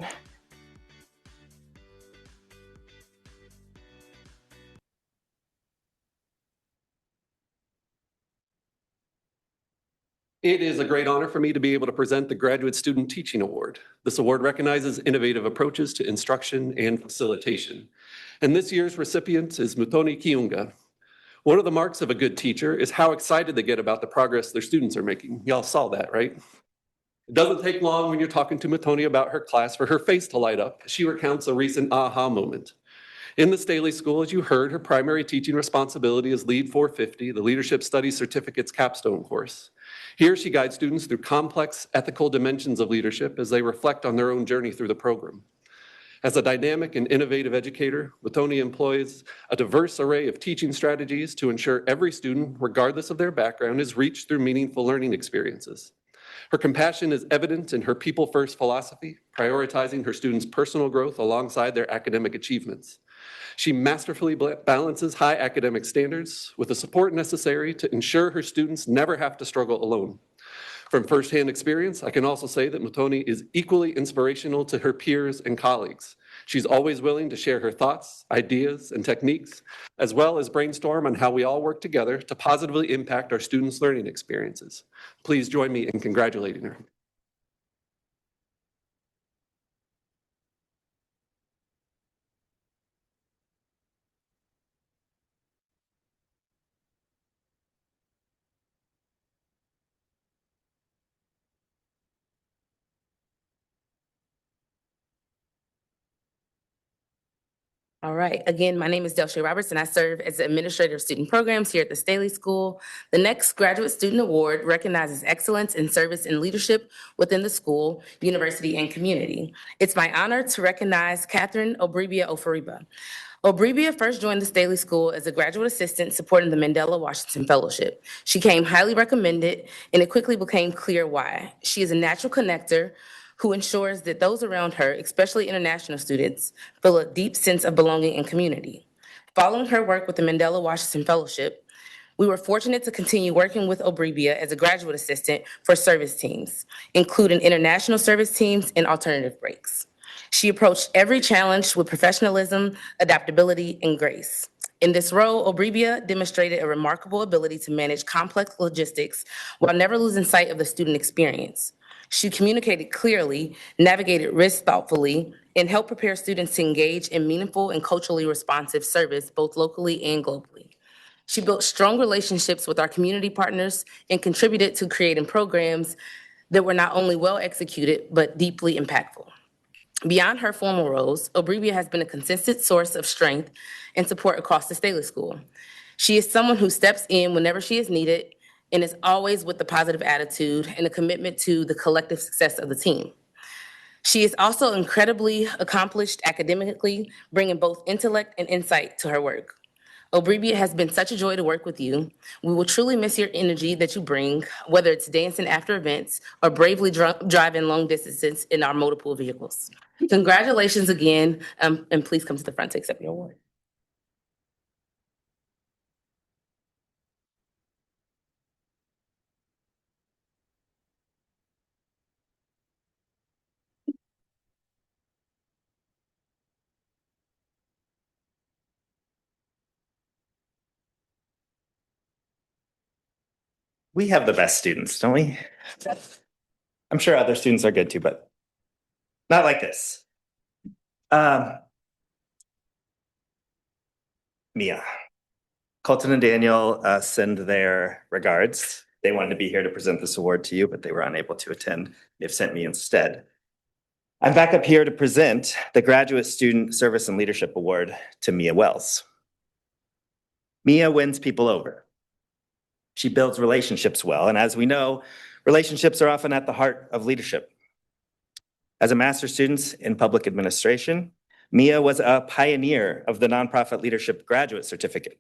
It is a great honor for me to be able to present the Graduate Student Teaching Award. This award recognizes innovative approaches to instruction and facilitation. And this year's recipient is Mutoni Kiunga. One of the marks of a good teacher is how excited they get about the progress their students are making. Y'all saw that, right? It doesn't take long when you're talking to Mutoni about her class for her face to light up. She recounts a recent aha moment. In the Staley School, as you heard, her primary teaching responsibility is Lead 450, the Leadership Studies Certificate's capstone course. Here, she guides students through complex ethical dimensions of leadership as they reflect on their own journey through the program. As a dynamic and innovative educator, Mutoni employs a diverse array of teaching strategies to ensure every student, regardless of their background, is reached through meaningful learning experiences. Her compassion is evident in her people-first philosophy, prioritizing her students' personal growth alongside their academic achievements. She masterfully balances high academic standards with the support necessary to ensure her students never have to struggle alone. From firsthand experience, I can also say that Mutoni is equally inspirational to her peers and colleagues. She's always willing to share her thoughts, ideas, and techniques, as well as brainstorm on how we all work together to positively impact our students' learning experiences. Please join me in congratulating her. All right. Again, my name is Delshay Roberts, and I serve as the Administrator of Student Programs here at the Staley School. The next Graduate Student Award recognizes excellence in service and leadership within the school, university, and community. It's my honor to recognize Catherine Obribia Oforiba. Obribia first joined the Staley School as a graduate assistant supporting the Mandela Washington Fellowship. She came highly recommended, and it quickly became clear why. She is a natural connector who ensures that those around her, especially international students, feel a deep sense of belonging and community. Following her work with the Mandela Washington Fellowship, we were fortunate to continue working with Obribia as a graduate assistant for service teams, including international service teams and alternative breaks. She approached every challenge with professionalism, adaptability, and grace. In this role, Obribia demonstrated a remarkable ability to manage complex logistics while never losing sight of the student experience. She communicated clearly, navigated risk thoughtfully, and helped prepare students to engage in meaningful and culturally responsive service, both locally and globally. She built strong relationships with our community partners and contributed to creating programs that were not only well executed, but deeply impactful. Beyond her formal roles, Obribia has been a consistent source of strength and support across the Staley School. She is someone who steps in whenever she is needed and is always with a positive attitude and a commitment to the collective success of the team. She is also incredibly accomplished academically, bringing both intellect and insight to her work. Obribia has been such a joy to work with you. We will truly miss your energy that you bring, whether it's dancing after events or bravely driving long distances in our multiple vehicles. Congratulations again, and please come to the front to accept your award. We have the best students, don't we? I'm sure other students are good too, but not like this. Mia. Colton and Daniel send their regards. They wanted to be here to present this award to you, but they were unable to attend. They've sent me instead. I'm back up here to present the Graduate Student Service and Leadership Award to Mia Wells. Mia wins people over. She builds relationships well, and as we know, relationships are often at the heart of leadership. As a master's student in public administration, Mia was a pioneer of the Nonprofit Leadership Graduate Certificate.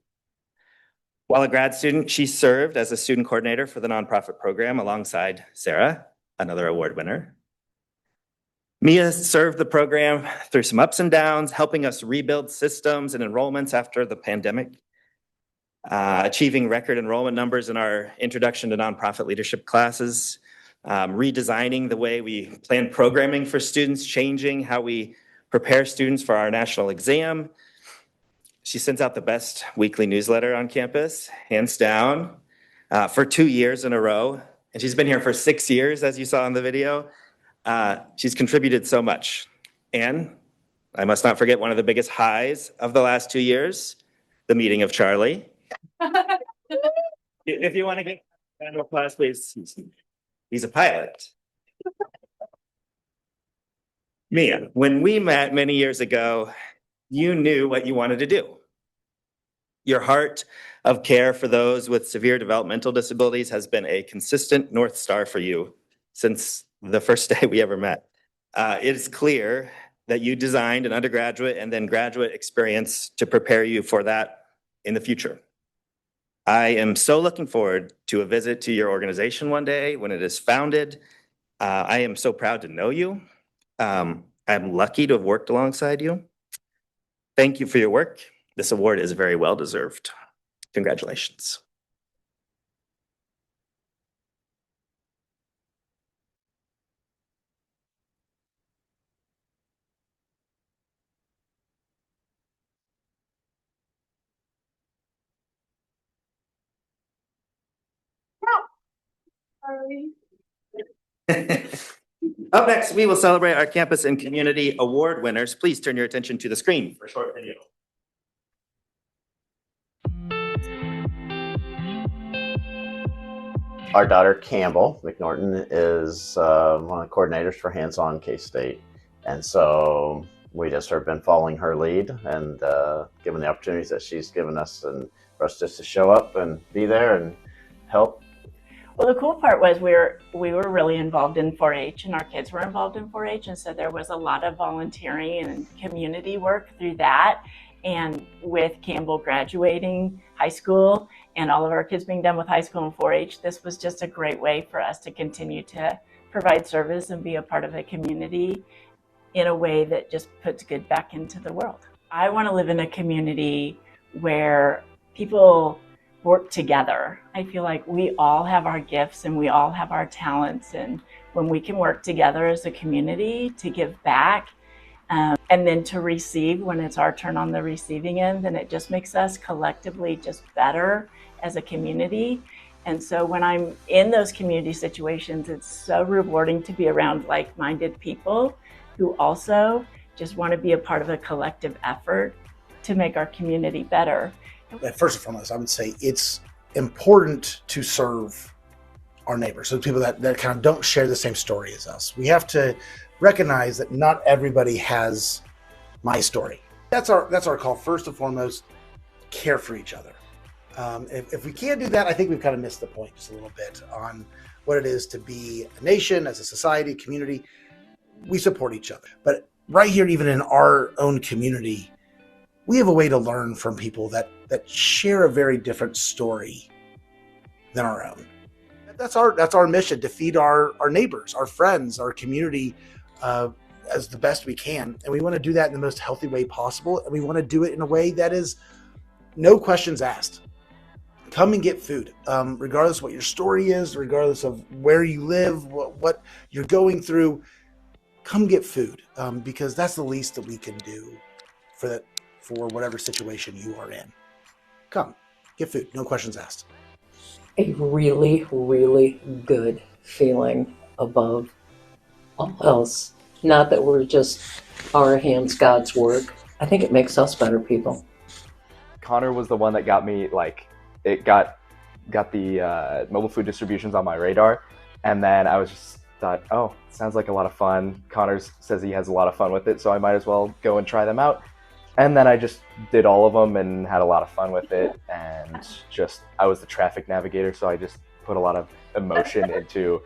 While a grad student, she served as a student coordinator for the nonprofit program alongside Sarah, another award winner. Mia served the program through some ups and downs, helping us rebuild systems and enrollments after the pandemic. achieving record enrollment numbers in our Introduction to Nonprofit Leadership classes, redesigning the way we plan programming for students, changing how we prepare students for our national exam. She sends out the best weekly newsletter on campus, hands down, for 2 years in a row. And she's been here for 6 years, as you saw in the video. She's contributed so much. And I must not forget one of the biggest highs of the last 2 years, the meeting of Charlie. If you want to get a round of applause, please. He's a pilot. Mia, when we met many years ago, you knew what you wanted to do. Your heart of care for those with severe developmental disabilities has been a consistent North Star for you since the first day we ever met. It is clear that you designed an undergraduate and then graduate experience to prepare you for that in the future. I am so looking forward to a visit to your organization one day when it is founded. I am so proud to know you. I'm lucky to have worked alongside you. Thank you for your work. This award is very well deserved. Congratulations. Up next, we will celebrate our campus and community award winners. Please turn your attention to the screen for a short video. Our daughter Campbell McNorton is one of the coordinators for Hands On K-State. And so we just have been following her lead and given the opportunities that she's given us and for us just to show up and be there and help. Well, the cool part was we were really involved in 4-H and our kids were involved in 4-H. And so there was a lot of volunteering and community work through that. And with Campbell graduating high school and all of our kids being done with high school and 4-H, this was just a great way for us to continue to provide service and be a part of a community in a way that just puts good back into the world. I want to live in a community where people work together. I feel like we all have our gifts and we all have our talents, and when we can work together as a community to give back and then to receive when it's our turn on the receiving end, then it just makes us collectively just better as a community. And so when I'm in those community situations, it's so rewarding to be around like-minded people who also just want to be a part of a collective effort to make our community better. First and foremost, I would say it's important to serve our neighbors, so people that kind of don't share the same story as us. We have to recognize that not everybody has my story. That's our call. First and foremost, care for each other. If we can't do that, I think we've kind of missed the point just a little bit on what it is to be a nation, as a society, community. We support each other. But right here, even in our own community, we have a way to learn from people that share a very different story than our own. That's our mission, to feed our neighbors, our friends, our community as the best we can. And we want to do that in the most healthy way possible. And we want to do it in a way that is no questions asked. Come and get food, regardless of what your story is, regardless of where you live, what you're going through. Come get food, because that's the least that we can do for whatever situation you are in. Come, get food, no questions asked. A really, really good feeling above all else. Not that we're just our hands, God's work. I think it makes us better people. Connor was the one that got me, it got the mobile food distributions on my radar. And then I was just thought, oh, sounds like a lot of fun. Connor says he has a lot of fun with it, so I might as well go and try them out. And then I just did all of them and had a lot of fun with it. And I was the traffic navigator, so I just put a lot of emotion into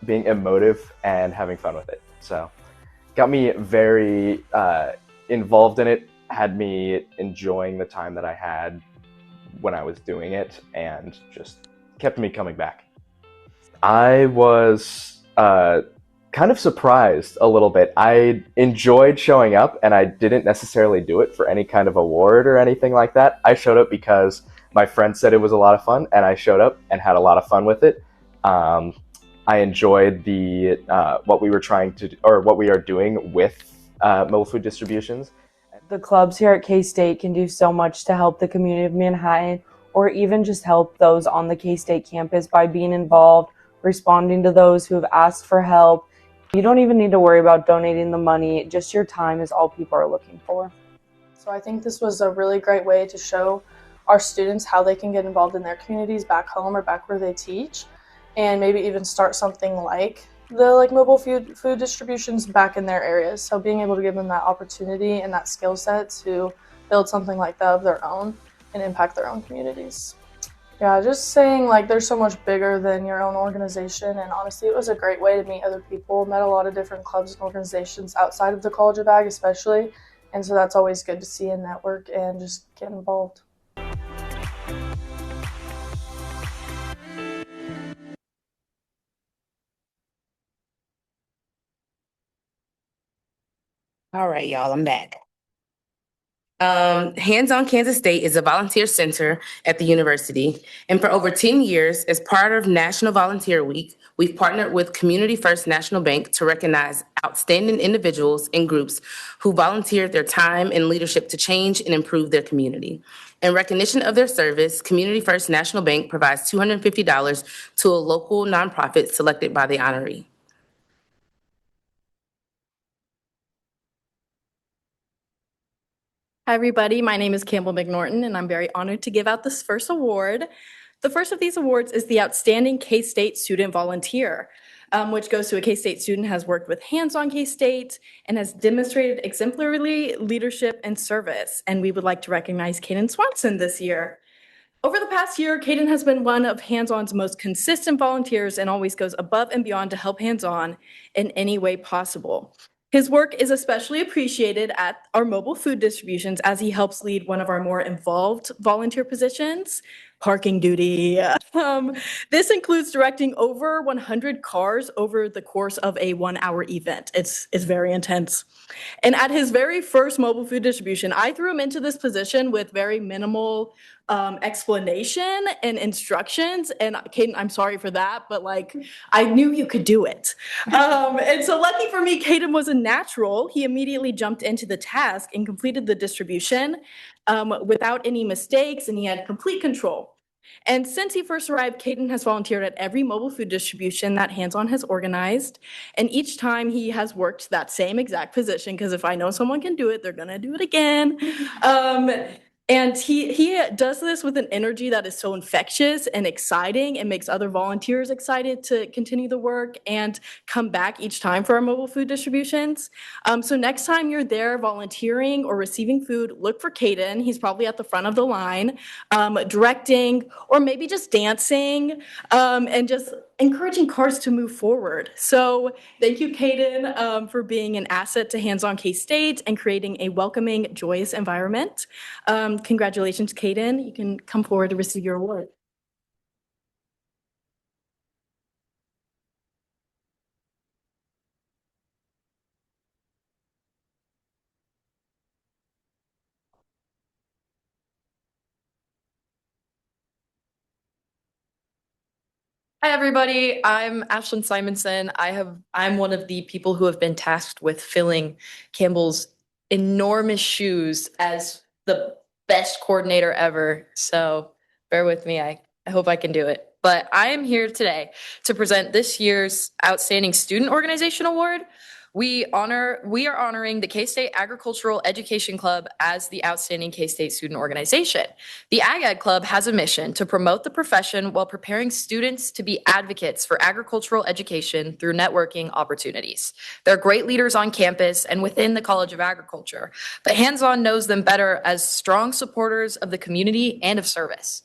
being emotive and having fun with it. So got me very involved in it, had me enjoying the time that I had when I was doing it, and just kept me coming back. I was kind of surprised a little bit. I enjoyed showing up, and I didn't necessarily do it for any kind of award or anything like that. I showed up because my friend said it was a lot of fun, and I showed up and had a lot of fun with it. I enjoyed the what we were trying to, or what we are doing with mobile food distributions. The clubs here at K-State can do so much to help the community of Manhattan, or even just help those on the K-State campus by being involved, responding to those who have asked for help. You don't even need to worry about donating the money, just your time is all people are looking for. So I think this was a really great way to show our students how they can get involved in their communities back home or back where they teach, and maybe even start something like the mobile food distributions back in their areas. So being able to give them that opportunity and that skill set to build something like that of their own and impact their own communities. Yeah, just saying they're so much bigger than your own organization, and honestly it was a great way to meet other people, met a lot of different clubs and organizations outside of the College of Ag especially, and so that's always good to see and network and just get involved. All right, y'all, I'm back. Hands On Kansas State is a volunteer center at the university. And for over 10 years, as part of National Volunteer Week, we've partnered with Community First National Bank to recognize outstanding individuals and groups who volunteered their time and leadership to change and improve their community. In recognition of their service, Community First National Bank provides $250 to a local nonprofit selected by the honoree. Hi, everybody. My name is Campbell McNorton, and I'm very honored to give out this first award. The first of these awards is the Outstanding K-State Student Volunteer, which goes to a K-State student who has worked with Hands On K-State and has demonstrated exemplary leadership and service. And we would like to recognize Kaden Swanson this year. Over the past year, Kaden has been one of Hands On's most consistent volunteers and always goes above and beyond to help Hands On in any way possible. His work is especially appreciated at our mobile food distributions as he helps lead one of our more involved volunteer positions, parking duty. This includes directing over 100 cars over the course of a 1-hour event. It's very intense. And at his very first mobile food distribution, I threw him into this position with very minimal explanation and instructions. And Kaden, I'm sorry for that, but I knew you could do it. And so lucky for me, Kaden was a natural. He immediately jumped into the task and completed the distribution without any mistakes, and he had complete control. And since he first arrived, Kaden has volunteered at every mobile food distribution that Hands On has organized. And each time he has worked that same exact position, because if I know someone can do it, they're gonna do it again. And he does this with an energy that is so infectious and exciting and makes other volunteers excited to continue the work and come back each time for our mobile food distributions. So next time you're there volunteering or receiving food, look for Kaden. He's probably at the front of the line, directing or maybe just dancing and just encouraging cars to move forward. So thank you, Kaden, for being an asset to Hands On K-State and creating a welcoming, joyous environment. Congratulations, Kaden. You can come forward to receive your award. Hi, everybody. I'm Ashlyn Simonson. I'm one of the people who have been tasked with filling Campbell's enormous shoes as the best coordinator ever. So bear with me. I hope I can do it. But I am here today to present this year's Outstanding Student Organization Award. We are honoring the K-State Agricultural Education Club as the Outstanding K-State Student Organization. The Ag Ed Club has a mission to promote the profession while preparing students to be advocates for agricultural education through networking opportunities. They're great leaders on campus and within the College of Agriculture, but Hands On knows them better as strong supporters of the community and of service.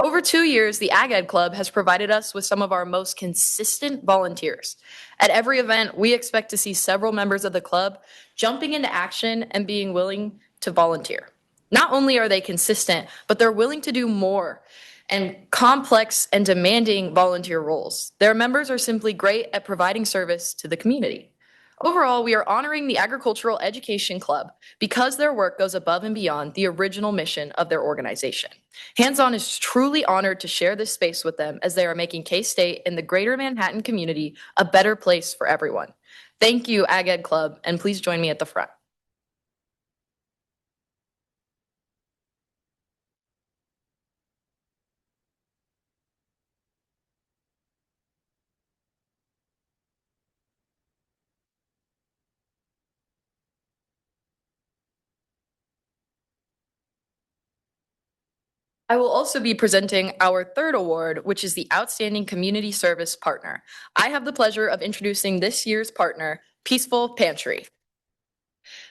Over 2 years, the Ag Ed Club has provided us with some of our most consistent volunteers. At every event, we expect to see several members of the club jumping into action and being willing to volunteer. Not only are they consistent, but they're willing to do more and complex and demanding volunteer roles. Their members are simply great at providing service to the community. Overall, we are honoring the Agricultural Education Club because their work goes above and beyond the original mission of their organization. Hands On is truly honored to share this space with them as they are making K-State and the greater Manhattan community a better place for everyone. Thank you, Ag Ed Club, and please join me at the front. I will also be presenting our third award, which is the Outstanding Community Service Partner. I have the pleasure of introducing this year's partner, Peaceful Pantry.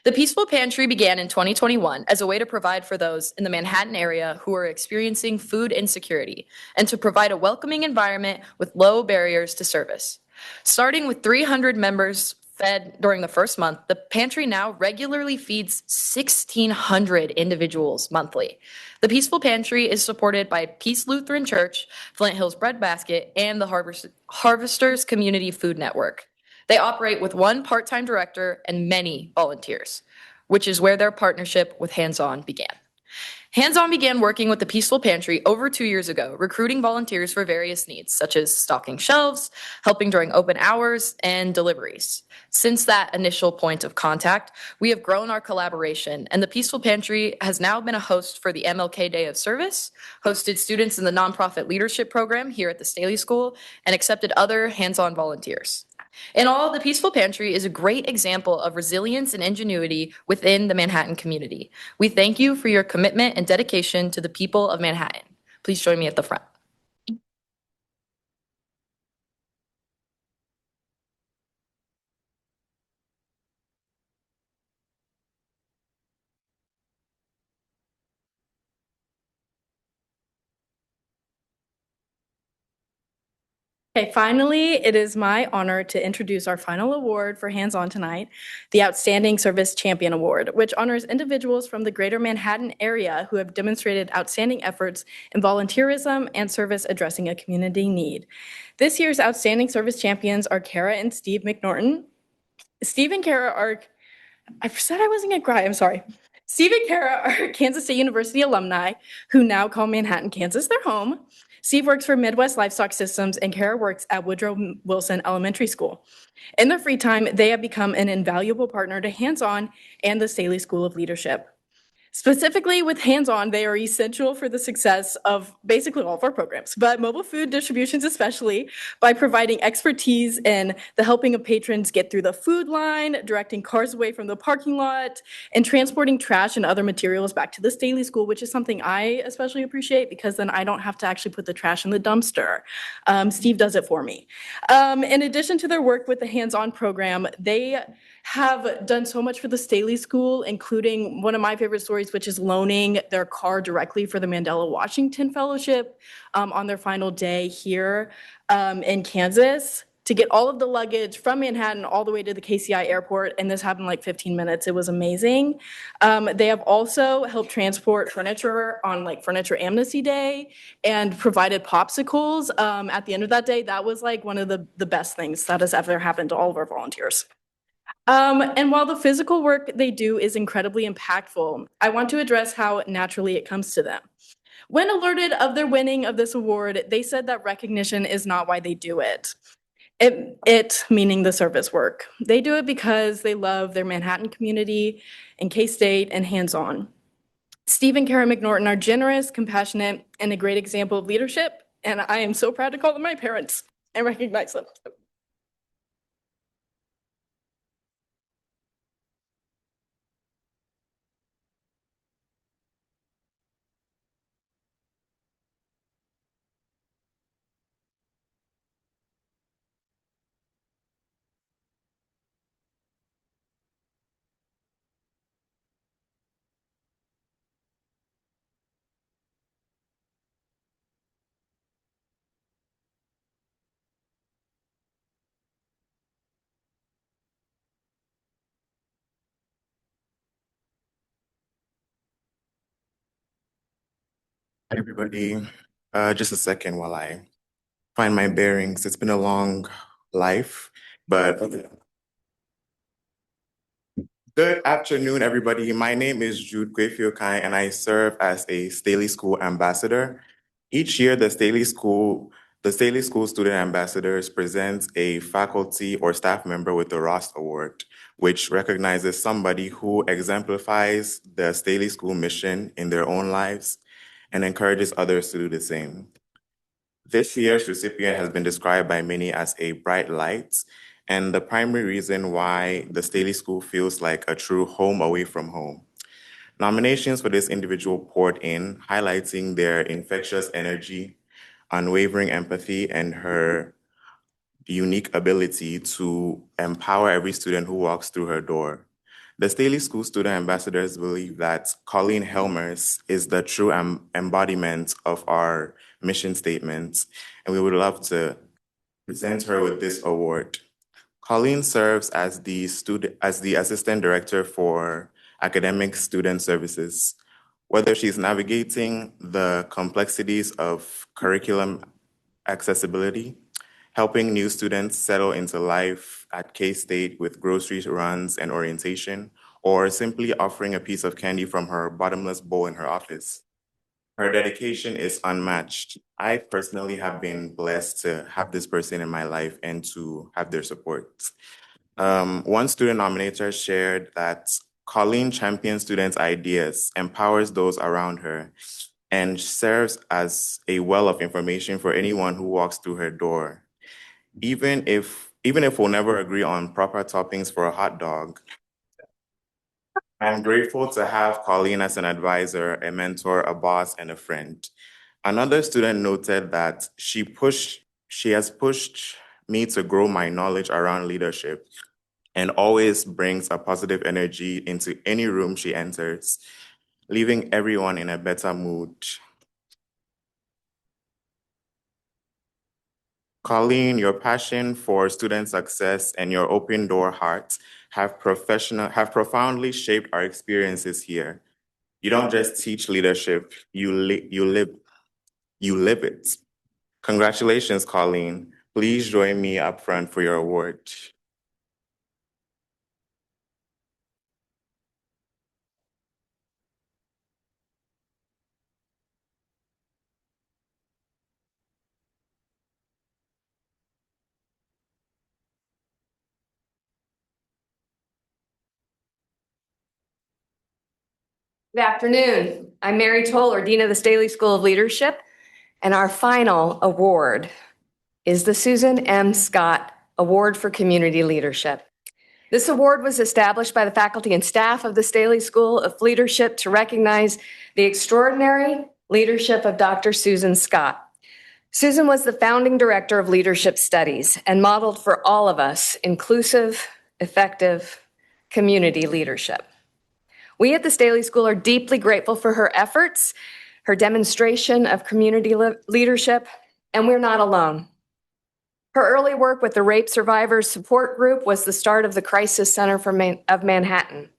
The Peaceful Pantry began in 2021 as a way to provide for those in the Manhattan area who are experiencing food insecurity and to provide a welcoming environment with low barriers to service. Starting with 300 members fed during the first month, the pantry now regularly feeds 1,600 individuals monthly. The Peaceful Pantry is supported by Peace Lutheran Church, Flint Hills Bread Basket, and the Harvesters Community Food Network. They operate with one part-time director and many volunteers, which is where their partnership with Hands On began. Hands On began working with the Peaceful Pantry over 2 years ago, recruiting volunteers for various needs, such as stocking shelves, helping during open hours, and deliveries. Since that initial point of contact, we have grown our collaboration, and the Peaceful Pantry has now been a host for the MLK Day of Service, hosted students in the Nonprofit Leadership Program here at the Staley School, and accepted other hands-on volunteers. In all, the Peaceful Pantry is a great example of resilience and ingenuity within the Manhattan community. We thank you for your commitment and dedication to the people of Manhattan. Please join me at the front. Okay, finally, it is my honor to introduce our final award for Hands On tonight, the Outstanding Service Champion Award, which honors individuals from the greater Manhattan area who have demonstrated outstanding efforts in volunteerism and service addressing a community need. This year's Outstanding Service Champions are Kara and Steve McNorton. Steve and Kara are, I said I wasn't gonna cry, I'm sorry. Steve and Kara are Kansas State University alumni who now call Manhattan, Kansas their home. Steve works for Midwest Livestock Systems and Kara works at Woodrow Wilson Elementary School. In their free time, they have become an invaluable partner to Hands On and the Staley School of Leadership. Specifically with Hands On, they are essential for the success of basically all of our programs, but mobile food distributions especially, by providing expertise in the helping of patrons get through the food line, directing cars away from the parking lot, and transporting trash and other materials back to the Staley School, which is something I especially appreciate because then I don't have to actually put the trash in the dumpster. Steve does it for me. In addition to their work with the Hands On program, they have done so much for the Staley School, including one of my favorite stories, which is loaning their car directly for the Mandela Washington Fellowship on their final day here in Kansas to get all of the luggage from Manhattan all the way to the KCI airport. And this happened in like 15 minutes. It was amazing. They have also helped transport furniture on like Furniture Amnesty Day and provided popsicles at the end of that day. That was like one of the best things that has ever happened to all of our volunteers. And while the physical work they do is incredibly impactful, I want to address how naturally it comes to them. When alerted of their winning of this award, they said that recognition is not why they do it. It meaning the service work. They do it because they love their Manhattan community and K-State and Hands On. Steve and Kara McNorton are generous, compassionate, and a great example of leadership, and I am so proud to call them my parents and recognize them. Hi, everybody. Just a second while I find my bearings. It's been a long life, but Good afternoon, everybody. My name is Jude Kwefiokai, and I serve as a Staley School ambassador. Each year, the Staley School Student Ambassadors presents a faculty or staff member with the Ross Award, which recognizes somebody who exemplifies the Staley School mission in their own lives and encourages others to do the same. This year's recipient has been described by many as a bright light, and the primary reason why the Staley School feels like a true home away from home. Nominations for this individual poured in, highlighting their infectious energy, unwavering empathy, and her unique ability to empower every student who walks through her door. The Staley School Student Ambassadors believe that Colleen Helmers is the true embodiment of our mission statement, and we would love to present her with this award. Colleen serves as the Assistant Director for Academic Student Services. Whether she's navigating the complexities of curriculum accessibility, helping new students settle into life at K-State with grocery runs and orientation, or simply offering a piece of candy from her bottomless bowl in her office. Her dedication is unmatched. I personally have been blessed to have this person in my life and to have their support. One student nominator shared that Colleen champions students' ideas, empowers those around her, and serves as a well of information for anyone who walks through her door. Even if we'll never agree on proper toppings for a hot dog, I'm grateful to have Colleen as an advisor, a mentor, a boss, and a friend. Another student noted that she has pushed me to grow my knowledge around leadership and always brings a positive energy into any room she enters, leaving everyone in a better mood. Colleen, your passion for student success and your open door heart have profoundly shaped our experiences here. You don't just teach leadership, you live it. Congratulations, Colleen. Please join me up front for your award. Good afternoon. I'm Mary Toller, Dean of the Staley School of Leadership, and our final award is the Susan M. Scott Award for Community Leadership. This award was established by the faculty and staff of the Staley School of Leadership to recognize the extraordinary leadership of Dr. Susan Scott. Susan was the founding director of leadership studies and modeled for all of us inclusive, effective community leadership. We at the Staley School are deeply grateful for her efforts, her demonstration of community leadership, and we're not alone. Her early work with the Rape Survivors Support Group was the start of the Crisis Center of Manhattan.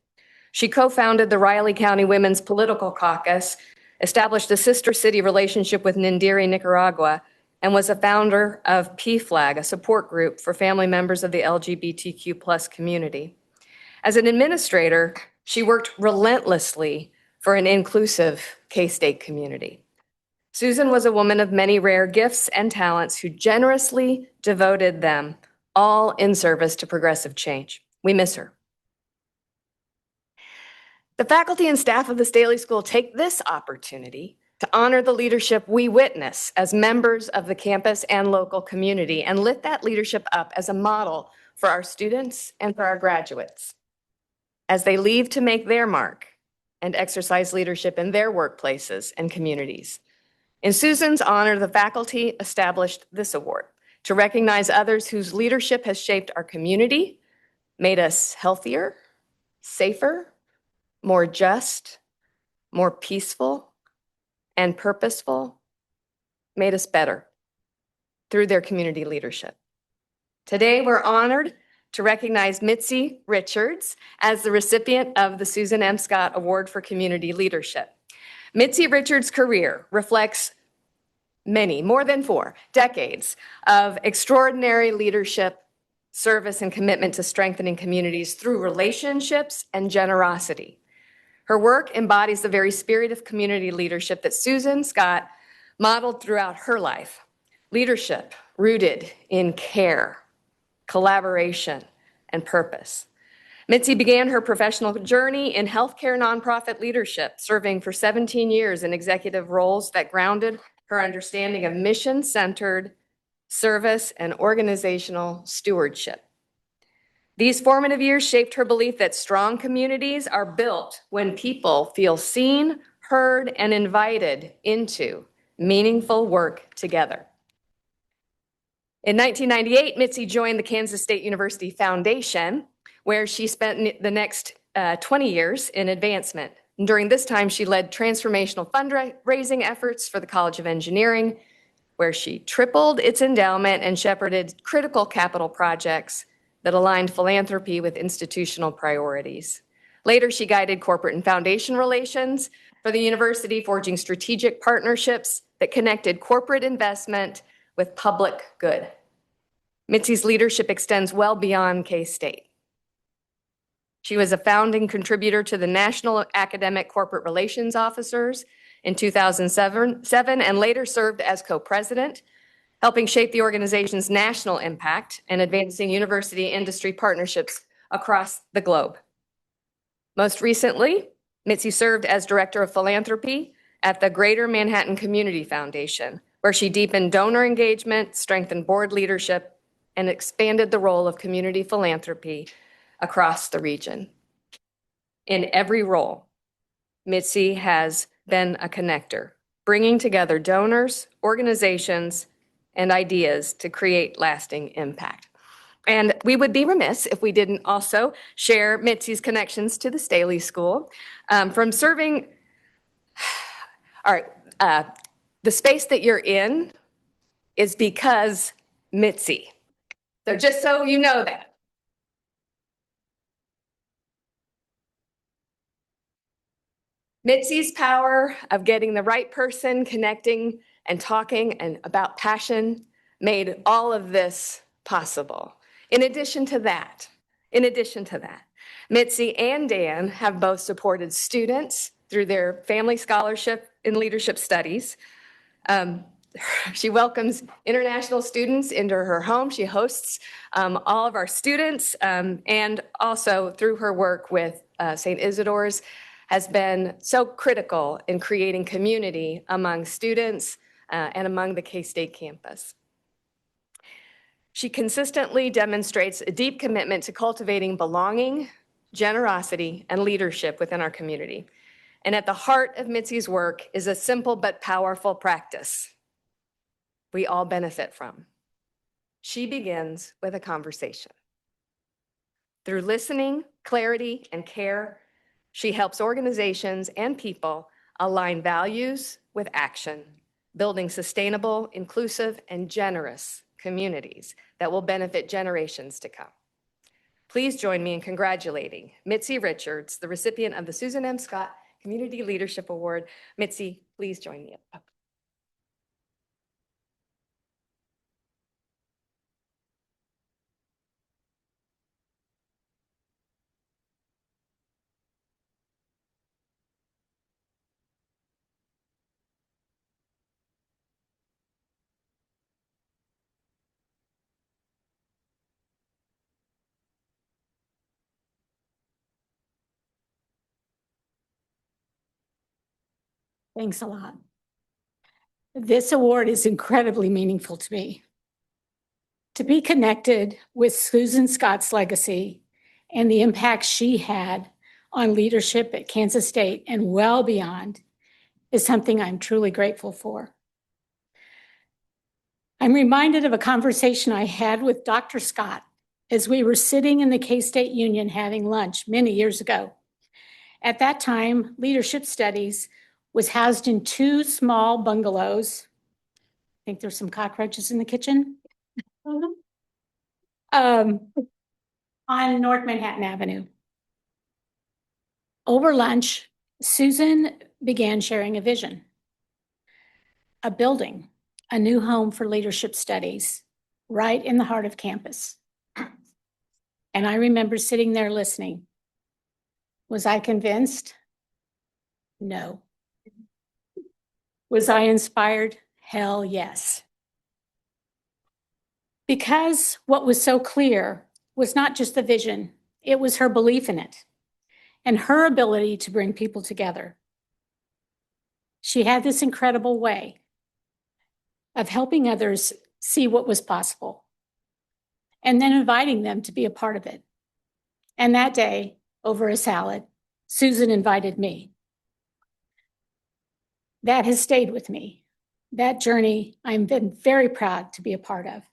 She co-founded the Riley County Women's Political Caucus, established a sister city relationship with Nindiri, Nicaragua, and was a founder of PFLAG, a support group for family members of the LGBTQ+ community. As an administrator, she worked relentlessly for an inclusive K-State community. Susan was a woman of many rare gifts and talents who generously devoted them all in service to progressive change. We miss her. The faculty and staff of the Staley School take this opportunity to honor the leadership we witness as members of the campus and local community and lift that leadership up as a model for our students and for our graduates as they leave to make their mark and exercise leadership in their workplaces and communities. In Susan's honor, the faculty established this award to recognize others whose leadership has shaped our community, made us healthier, safer, more just, more peaceful, and purposeful, made us better through their community leadership. Today, we're honored to recognize Mitzi Richards as the recipient of the Susan M. Scott Award for Community Leadership. Mitzi Richards' career reflects more than 4 decades of extraordinary leadership service, and commitment to strengthening communities through relationships and generosity. Her work embodies the very spirit of community leadership that Susan Scott modeled throughout her life. Leadership rooted in care, collaboration, and purpose. Mitzi began her professional journey in healthcare nonprofit leadership, serving for 17 years in executive roles that grounded her understanding of mission-centered service and organizational stewardship. These formative years shaped her belief that strong communities are built when people feel seen, heard, and invited into meaningful work together. In 1998, Mitzi joined the Kansas State University Foundation, where she spent the next 20 years in advancement. And during this time, she led transformational fundraising efforts for the College of Engineering, where she tripled its endowment and shepherded critical capital projects that aligned philanthropy with institutional priorities. Later, she guided corporate and foundation relations for the university, forging strategic partnerships that connected corporate investment with public good. Mitzi's leadership extends well beyond K-State. She was a founding contributor to the National Academic Corporate Relations Officers in 2007 and later served as co-president, helping shape the organization's national impact and advancing university industry partnerships across the globe. Most recently, Mitzi served as director of philanthropy at the Greater Manhattan Community Foundation, where she deepened donor engagement, strengthened board leadership, and expanded the role of community philanthropy across the region. In every role, Mitzi has been a connector, bringing together donors, organizations, and ideas to create lasting impact. And we would be remiss if we didn't also share Mitzi's connections to the Staley School. From serving, all right, the space that you're in is because Mitzi. So just so you know that. Mitzi's power of getting the right person, connecting and talking and about passion made all of this possible. In addition to that, Mitzi and Dan have both supported students through their family scholarship in leadership studies. She welcomes international students into her home. She hosts all of our students, and also through her work with St. Isidore's has been so critical in creating community among students and among the K-State campus. She consistently demonstrates a deep commitment to cultivating belonging, generosity, and leadership within our community. And at the heart of Mitzi's work is a simple but powerful practice we all benefit from. She begins with a conversation. Through listening, clarity, and care, she helps organizations and people align values with action, building sustainable, inclusive, and generous communities that will benefit generations to come. Please join me in congratulating Mitzi Richards, the recipient of the Susan M. Scott Community Leadership Award. Mitzi, please join me up. Thanks a lot. This award is incredibly meaningful to me. To be connected with Susan Scott's legacy and the impact she had on leadership at Kansas State and well beyond is something I'm truly grateful for. I'm reminded of a conversation I had with Dr. Scott as we were sitting in the K-State Union having lunch many years ago. At that time, leadership studies was housed in two small bungalows. I think there's some cockroaches in the kitchen. On North Manhattan Avenue. Over lunch, Susan began sharing a vision. A building, a new home for leadership studies, right in the heart of campus. And I remember sitting there listening. Was I convinced? No. Was I inspired? Hell yes. Because what was so clear was not just the vision, it was her belief in it and her ability to bring people together. She had this incredible way of helping others see what was possible and then inviting them to be a part of it. And that day, over a salad, Susan invited me. That has stayed with me. That journey I've been very proud to be a part of.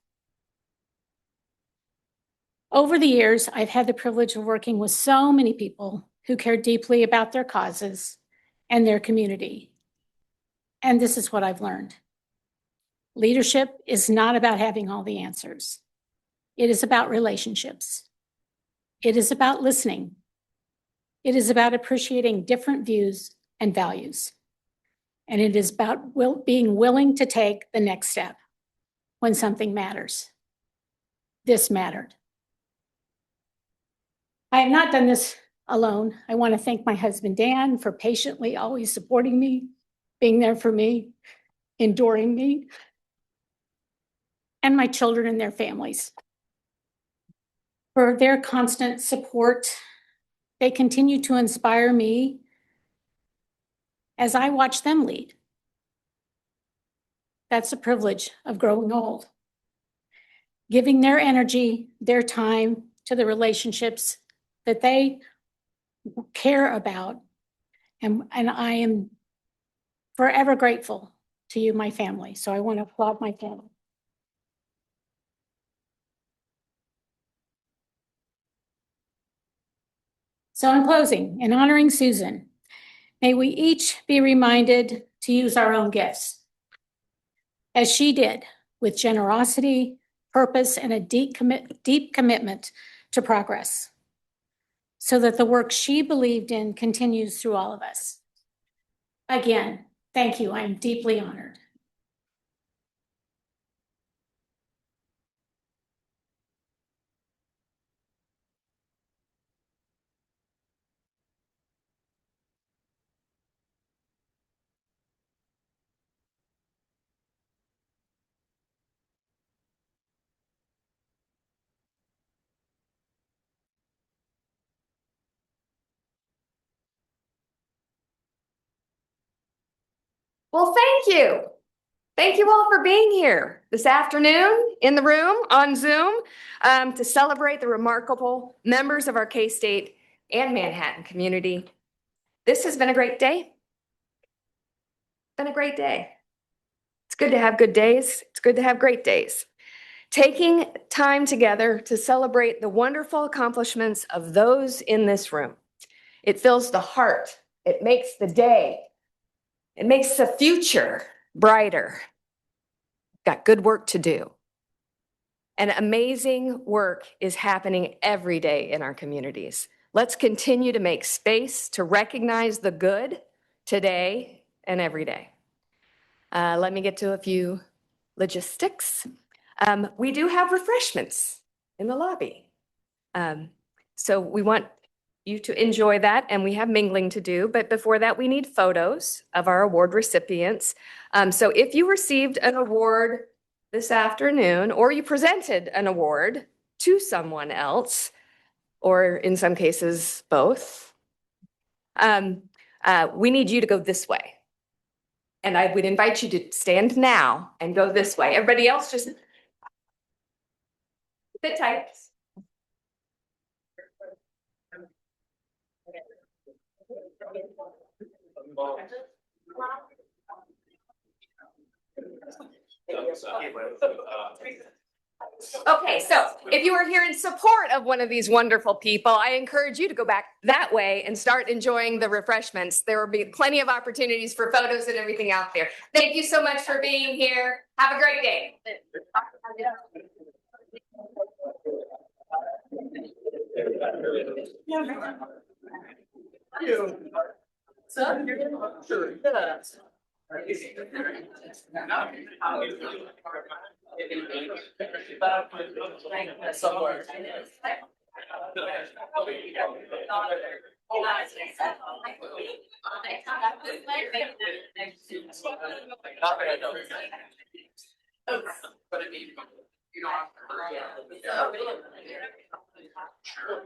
Over the years, I've had the privilege of working with so many people who care deeply about their causes and their community. And this is what I've learned. Leadership is not about having all the answers. It is about relationships. It is about listening. It is about appreciating different views and values. And it is about being willing to take the next step when something matters. This mattered. I have not done this alone. I want to thank my husband, Dan, for patiently always supporting me, being there for me, enduring me, and my children and their families for their constant support. They continue to inspire me as I watch them lead. That's the privilege of growing old. Giving their energy, their time to the relationships that they care about. And I am forever grateful to you, my family. So I want to applaud my family. So in closing, in honoring Susan, may we each be reminded to use our own gifts, as she did, with generosity, purpose, and a deep commitment to progress, so that the work she believed in continues through all of us. Again, thank you. I'm deeply honored. Well, thank you. Thank you all for being here this afternoon in the room on Zoom to celebrate the remarkable members of our K-State and Manhattan community. This has been a great day. Been a great day. It's good to have good days. It's good to have great days. Taking time together to celebrate the wonderful accomplishments of those in this room. It fills the heart. It makes the day. It makes the future brighter. Got good work to do. And amazing work is happening every day in our communities. Let's continue to make space to recognize the good today and every day. Let me get to a few logistics. We do have refreshments in the lobby. So we want you to enjoy that, and we have mingling to do. But before that, we need photos of our award recipients. So if you received an award this afternoon, or you presented an award to someone else, or in some cases, both, we need you to go this way. And I would invite you to stand now and go this way. Everybody else just sit tight. Okay, so if you are here in support of one of these wonderful people, I encourage you to go back that way and start enjoying the refreshments. There will be plenty of opportunities for photos and everything out there. Thank you so much for being here. Have a great day. Sure.